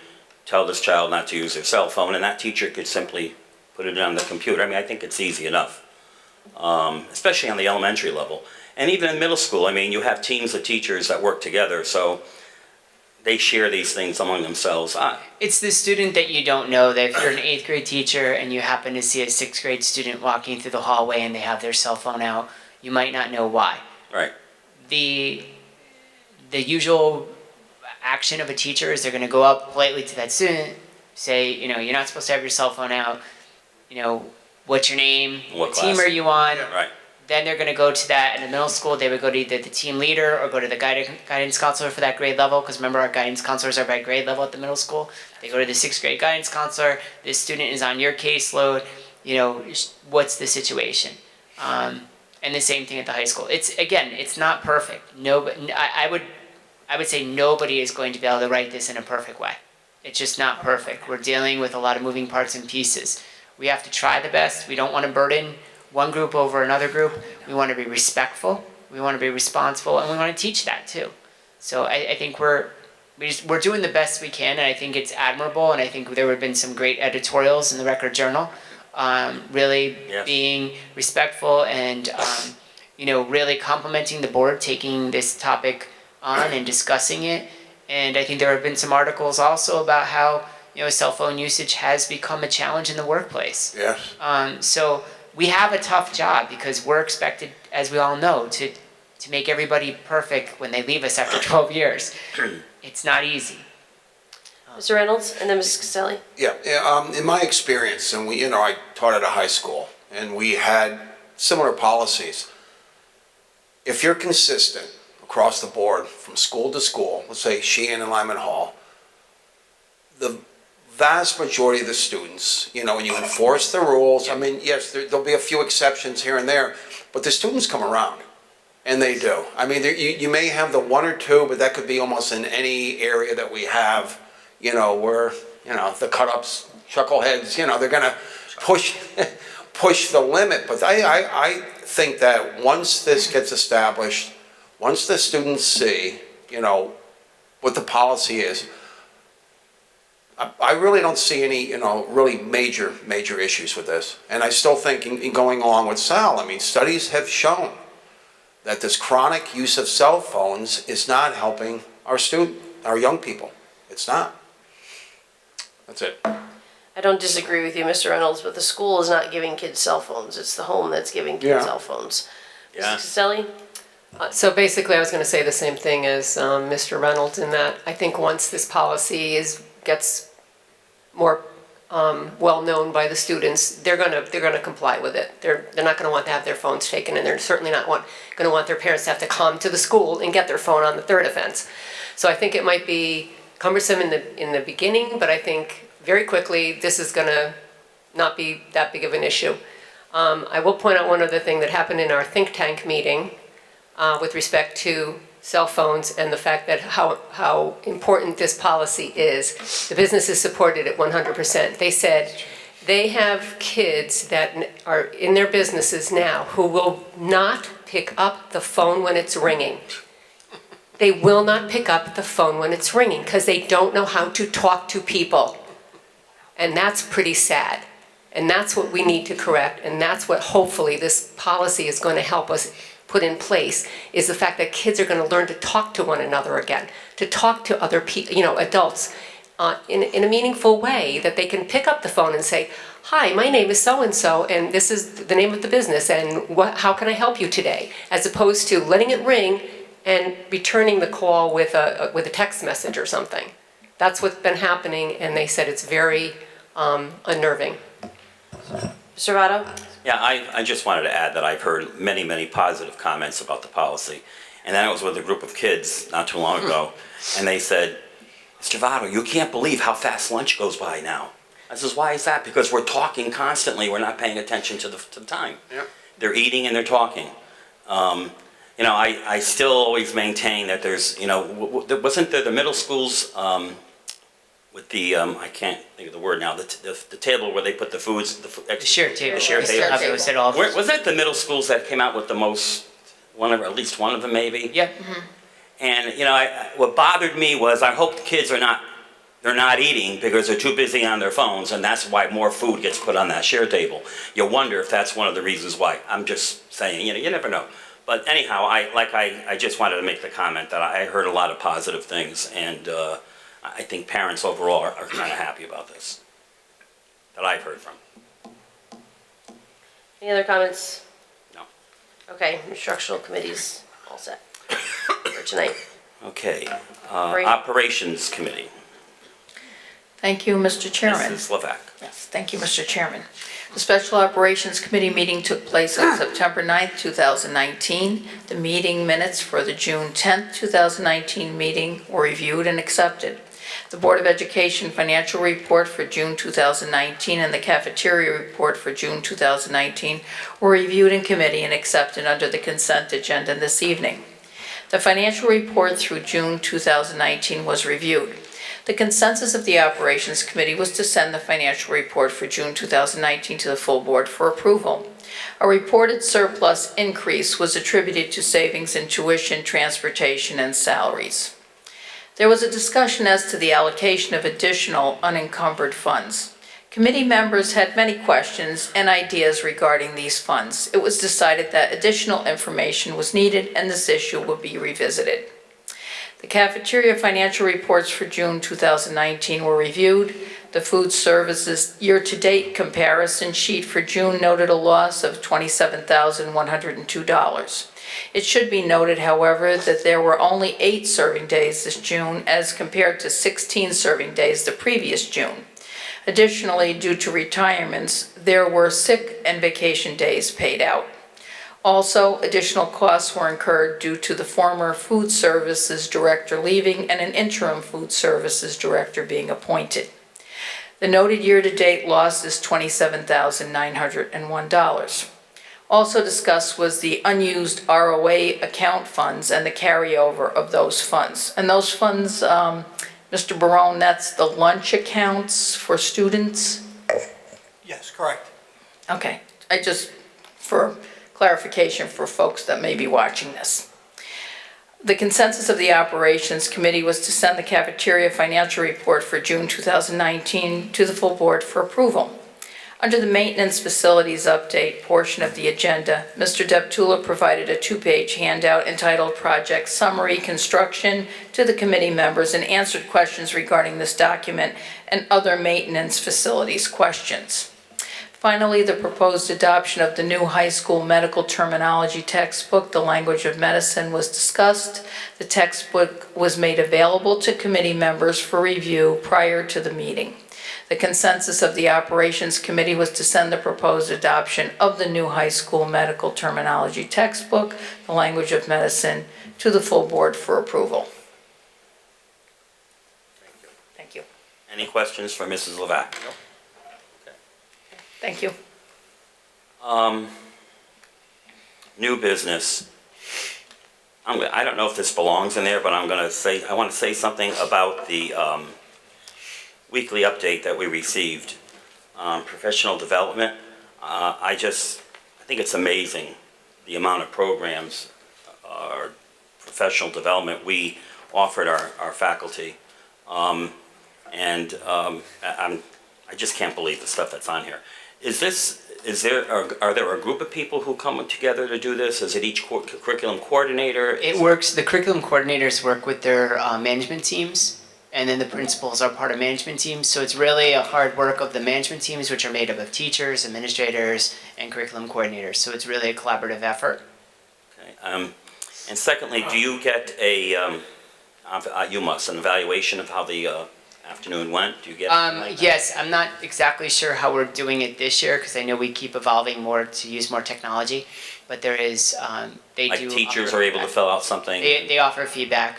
tell this child not to use their cell phone, and that teacher could simply put it on the computer. I mean, I think it's easy enough, especially on the elementary level. And even in middle school, I mean, you have teams of teachers that work together, so they share these things among themselves. It's the student that you don't know, that if you're an 8th grade teacher and you happen to see a 6th grade student walking through the hallway and they have their cell phone out, you might not know why. Right. The usual action of a teacher is they're going to go up politely to that student, say, you're not supposed to have your cell phone out, what's your name, what team are you on? Yeah, right. Then they're going to go to that. In the middle school, they would go to either the team leader or go to the guidance counselor for that grade level, because remember, our guidance counselors are by grade level at the middle school. They go to the 6th grade guidance counselor. This student is on your caseload. What's the situation? And the same thing at the high school. It's not perfect. I would say nobody is going to be able to write this in a perfect way. It's just not perfect. We're dealing with a lot of moving parts and pieces. We have to try the best. We don't want to burden one group over another group. We want to be respectful, we want to be responsible, and we want to teach that too. So I think we're doing the best we can, and I think it's admirable, and I think there have been some great editorials in the Record Journal, really being respectful and really complimenting the board, taking this topic on and discussing it. And I think there have been some articles also about how cell phone usage has become a challenge in the workplace. Yes. So we have a tough job because we're expected, as we all know, to make everybody perfect when they leave us after 12 years. It's not easy. Mr. Reynolds, and then Mrs. Castelli. Yeah, in my experience, and I taught at a high school, and we had similar policies. If you're consistent, across the board, from school to school, let's say Sheehan and Lyman Hall, the vast majority of the students, you know, when you enforce the rules, I mean, yes, there'll be a few exceptions here and there, but the students come around, and they do. I mean, you may have the one or two, but that could be almost in any area that we have, you know, where, you know, the cut-ups, chuckleheads, you know, they're gonna push the limit. But I think that once this gets established, once the students see, you know, what the policy is, I really don't see any, you know, really major issues with this. And I still think in going along with Sal, I mean, studies have shown that this chronic use of cell phones is not helping our young people. It's not. That's it. I don't disagree with you, Mr. Reynolds, but the school is not giving kids cell phones. It's the home that's giving kids cell phones. Yeah. Mrs. Caselli? So basically, I was going to say the same thing as Mr. Reynolds in that I think once this policy gets more well-known by the students, they're going to comply with it. They're not going to want to have their phones taken, and they're certainly not going to want their parents to have to come to the school and get their phone on the third offense. So I think it might be cumbersome in the beginning, but I think very quickly this is going to not be that big of an issue. I will point out one other thing that happened in our think tank meeting with respect to cell phones and the fact that how important this policy is. The businesses supported it 100%. They said they have kids that are in their businesses now who will not pick up the phone when it's ringing. They will not pick up the phone when it's ringing because they don't know how to talk to people. And that's pretty sad. And that's what we need to correct, and that's what hopefully this policy is going to help us put in place, is the fact that kids are going to learn to talk to one another again, to talk to other people, you know, adults, in a meaningful way, that they can pick up the phone and say, hi, my name is so-and-so, and this is the name of the business, and how can I help you today? As opposed to letting it ring and returning the call with a text message or something. That's what's been happening, and they said it's very unnerving. Mr. Votto? Yeah, I just wanted to add that I've heard many positive comments about the policy. And then I was with a group of kids not too long ago, and they said, Mr. Votto, you can't believe how fast lunch goes by now. I says, why is that? Because we're talking constantly. We're not paying attention to the time. Yep. They're eating and they're talking. You know, I still always maintain that there's, you know, wasn't there the middle schools with the, I can't think of the word now, the table where they put the foods, the shared table. The shared table. Wasn't it the middle schools that came out with the most, at least one of them maybe? Yeah. Mm-hmm. And, you know, what bothered me was I hope the kids they're not eating because they're too busy on their phones, and that's why more food gets put on that share table. You wonder if that's one of the reasons why. I'm just saying, you know, you never know. But anyhow, I just wanted to make the comment that I heard a lot of positive things, and I think parents overall are kind of happy about this, that I've heard from. Any other comments? No. Okay, instructional committees all set for tonight. Okay, Great. Operations Committee. Thank you, Mr. Chairman. Mrs. Levesque. Yes, thank you, Mr. Chairman. The Special Operations Committee meeting took place on September 9th, 2019. The meeting minutes for the June 10th, 2019 meeting were reviewed and accepted. The Board of Education financial report for June 2019 and the cafeteria report for June 2019 were reviewed in committee and accepted under the consent agenda this evening. The financial report through June 2019 was reviewed. The consensus of the Operations Committee was to send the financial report for June 2019 to the full board for approval. A reported surplus increase was attributed to savings in tuition, transportation, and salaries. There was a discussion as to the allocation of additional unencumbered funds. Committee members had many questions and ideas regarding these funds. It was decided that additional information was needed and this issue will be revisited. The cafeteria financial reports for June 2019 were reviewed. The food services year-to-date comparison sheet for June noted a loss of $27,102. It should be noted, however, that there were only 8 serving days this June as compared to 16 serving days the previous June. Additionally, due to retirements, there were sick and vacation days paid out. Also, additional costs were incurred due to the former food services director leaving and an interim food services director being appointed. The noted year-to-date loss is $27,901. Also discussed was the unused ROA account funds and the carryover of those funds. And those funds, Mr. Barone, that's the lunch accounts for students? Yes, correct. Okay, for clarification for folks that may be watching this. The consensus of the Operations Committee was to send the cafeteria financial report for June 2019 to the full board for approval. Under the Maintenance Facilities Update portion of the agenda, Mr. Deptula provided a 2-page handout entitled Project Summary Construction to the committee members and answered questions regarding this document and other maintenance facilities questions. Finally, the proposed adoption of the new high school medical terminology textbook, The Language of Medicine, was discussed. The textbook was made available to committee members for review prior to the meeting. The consensus of the Operations Committee was to send the proposed adoption of the new high school medical terminology textbook, The Language of Medicine, to the full board for approval. Thank you. Any questions for Mrs. Levack? Thank you. New business. I don't know if this belongs in there, but I want to say something about the weekly update that we received. Professional development. I think it's amazing the amount of programs or professional development we offered our faculty. I just can't believe the stuff that's on here. Are there a group of people who come together to do this? Is it each curriculum coordinator? It works, the curriculum coordinators work with their management teams, and then the principals are part of management teams. So it's really a hard work of the management teams, which are made up of teachers, administrators, and curriculum coordinators. So it's really a collaborative effort. Okay. And secondly, do you get an evaluation of how the afternoon went? Do you get yes, I'm not exactly sure how we're doing it this year because I know we keep evolving more to use more technology, but there is, teachers are able to fill out something? They offer feedback.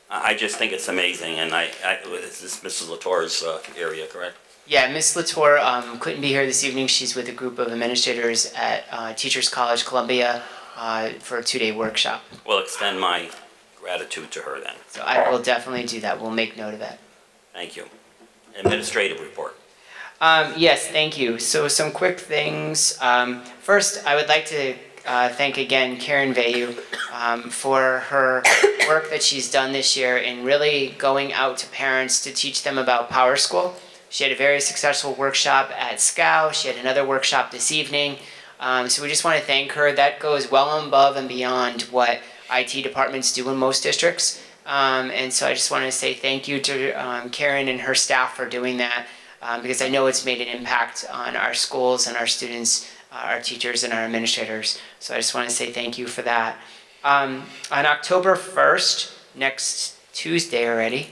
I just think it's amazing, and this is Mrs. Latour's area, correct? Yeah, Ms. Latour couldn't be here this evening. She's with a group of administrators at Teachers College Columbia for a 2-day workshop. We'll extend my gratitude to her then. So I will definitely do that. We'll make note of that. Thank you. Administrative report. Yes, thank you. So some quick things. First, I would like to thank again Karen Vayu for her work that she's done this year in really going out to parents to teach them about Power School. She had a very successful workshop at SCOW. She had another workshop this evening. So we just want to thank her. That goes well above and beyond what IT departments do in most districts. And so I just want to say thank you to Karen and her staff for doing that because I know it's made an impact on our schools and our students, our teachers and our administrators. So I just want to say thank you for that. On October 1st, next Tuesday already,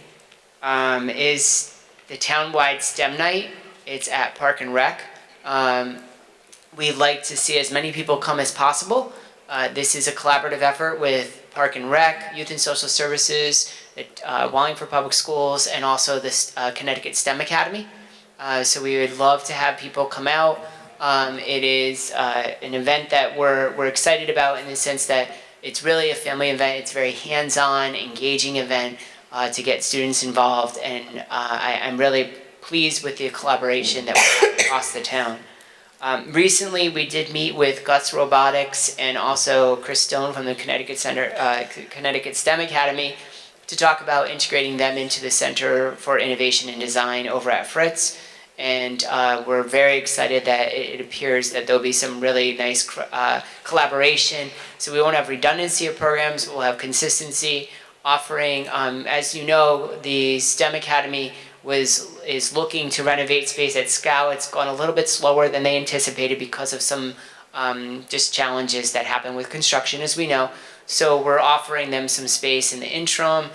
is the townwide STEM night. It's at Park and Rec. We'd like to see as many people come as possible. This is a collaborative effort with Park and Rec, Youth and Social Services, Wallingford Public Schools, and also the Connecticut STEM Academy. So we would love to have people come out. It is an event that we're excited about in the sense that it's really a family event. It's a very hands-on, engaging event to get students involved, and I'm really pleased with the collaboration that we have across the town. Recently, we did meet with Guts Robotics and also Chris Stone from the Connecticut STEM Academy to talk about integrating them into the Center for Innovation and Design over at Fritz. And we're very excited that it appears that there'll be some really nice collaboration. So we won't have redundancy of programs, we'll have consistency, offering, as you know, the STEM Academy is looking to renovate space at SCOW. It's gone a little bit slower than they anticipated because of some just challenges that happen with construction, as we know. So we're offering them some space in the interim,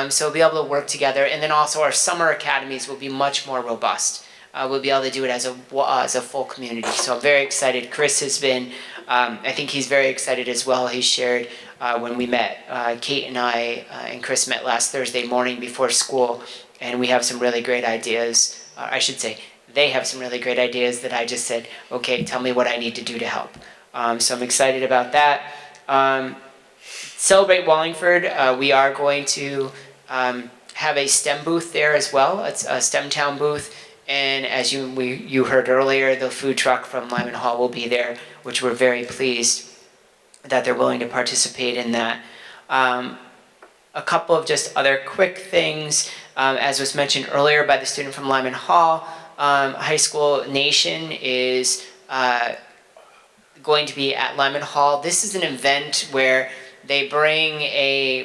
so we'll be able to work together. And then also our summer academies will be much more robust. We'll be able to do it as a full community. So I'm very excited. Chris has been I think he's very excited as well. He shared when we met, Kate and I and Chris met last Thursday morning before school, and we have some really great ideas. I should say, they have some really great ideas that I just said, okay, tell me what I need to do to help. So I'm excited about that. Celebrate Wallingford, we are going to have a STEM booth there as well. It's a STEM Town booth. And as you heard earlier, the food truck from Lyman Hall will be there, which we're very pleased that they're willing to participate in that. A couple of just other quick things, as was mentioned earlier by the student from Lyman Hall, High School Nation is going to be at Lyman Hall. This is an event where they bring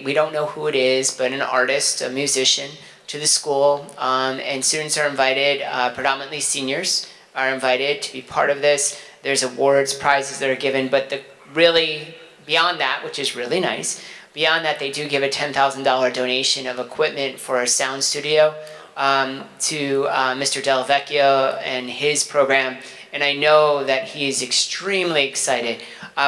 we don't know who it is, but an artist, a musician, to the school, and students are invited, predominantly seniors are invited to be part of this. There's awards, prizes that are given, but really, beyond that, which is really nice, beyond that, they do give a $10,000 donation of equipment for a sound studio to Mr. Delvecchio and his program, and I know that he is extremely excited.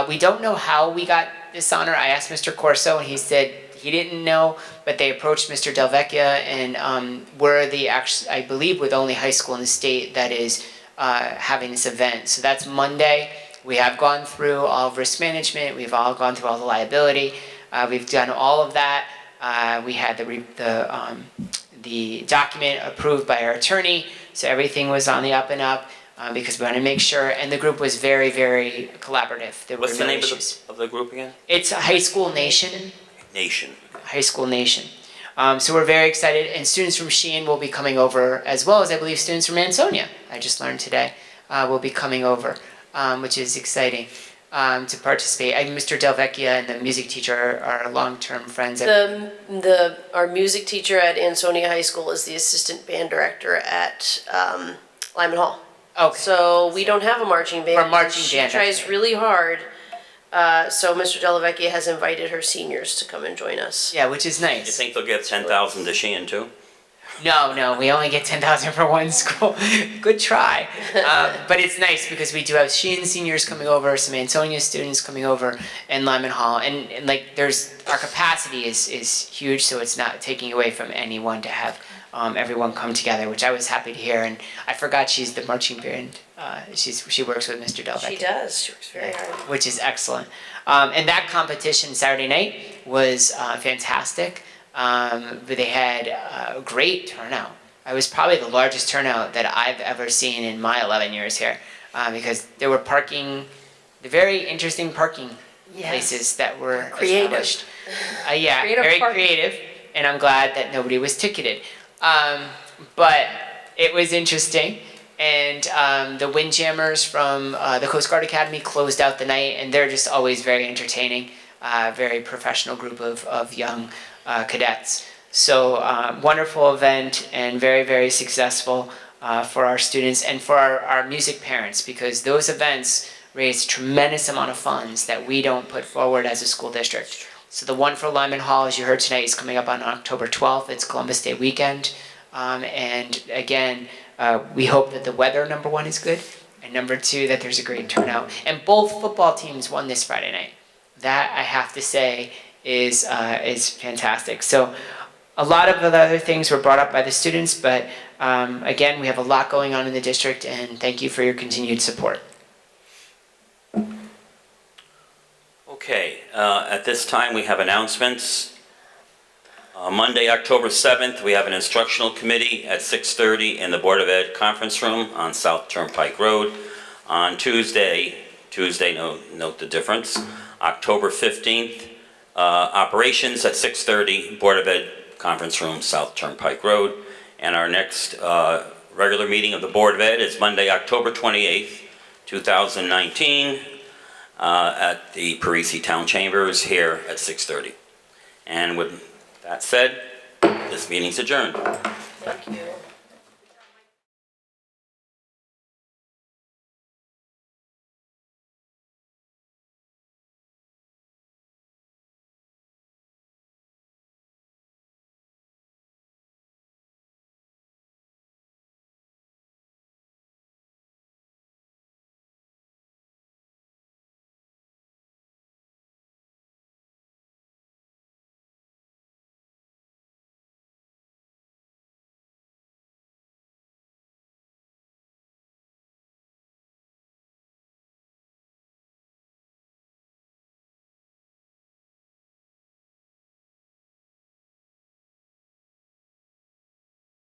We don't know how we got this honor. I asked Mr. Corso, and he said he didn't know, but they approached Mr. Delvecchia, and we're I believe we're the only high school in the state that is having this event. So that's Monday. We have gone through all of risk management. We've all gone through all the liability. We've done all of that. We had the document approved by our attorney, so everything was on the up and up. Because we want to make sure, and the group was very, very collaborative. There What's were the no name issues. of the group again? It's High School Nation. Nation. High School Nation. So we're very excited, and students from Sheehan will be coming over, as well as I believe students from Ansonia, I just learned today, will be coming over, which is exciting to participate. Mr. Delvecchia and the music teacher are long-term friends. Our music teacher at Ansonia High School is the assistant band director at Lyman Hall. Okay. So we don't have a marching band. For marching she band, tries that's really hard. So Mr. Dellavecchia has invited her seniors to come and join us. Yeah, which is nice. You think they'll give 10,000 to Sheehan too? No, we only get 10,000 for one school. Good try. But it's nice because we do have Sheehan seniors coming over, some Ansonia students coming over, and Lyman Hall. And like our capacity is huge, so it's not taking away from anyone to have everyone come together, which I was happy to hear. And I forgot she's the marching band. She works with Mr. Delvecchia. She does. She works very hard. Which is excellent. And that competition Saturday night was fantastic. But they had a great turnout. It was probably the largest turnout that I've ever seen in my 11 years here, because there were very interesting parking places that were established. Yeah, very creative, and I'm glad that nobody was ticketed. But it was interesting, and the Windjammers from the Coast Guard Academy closed out the night, and they're just always very entertaining, very professional group of young cadets. So wonderful event and very, very successful for our students and for our music parents, because those events raise a tremendous amount of funds that we don't put forward as a school district. So the one for Lyman Hall, as you heard tonight, is coming up on October 12th. It's Columbus Day weekend. And again, we hope that the weather, number one, is good, and number two, that there's a great turnout. And both football teams won this Friday night. That, I have to say, is fantastic. So a lot of the other things were brought up by the students, but again, we have a lot going on in the district, and thank you for your continued support. Okay, at this time we have announcements. Monday, October 7th, we have an instructional committee at 6:30 in the Board of Ed conference room on South Turnpike Road. On Tuesday, note the difference, October 15th, operations at 6:30, Board of Ed conference room, South Turnpike Road. And our next regular meeting of the Board of Ed is Monday, October 28th, 2019, at the Parisi Town Chambers here at 6:30. And with that said, this meeting's adjourned. Thank you.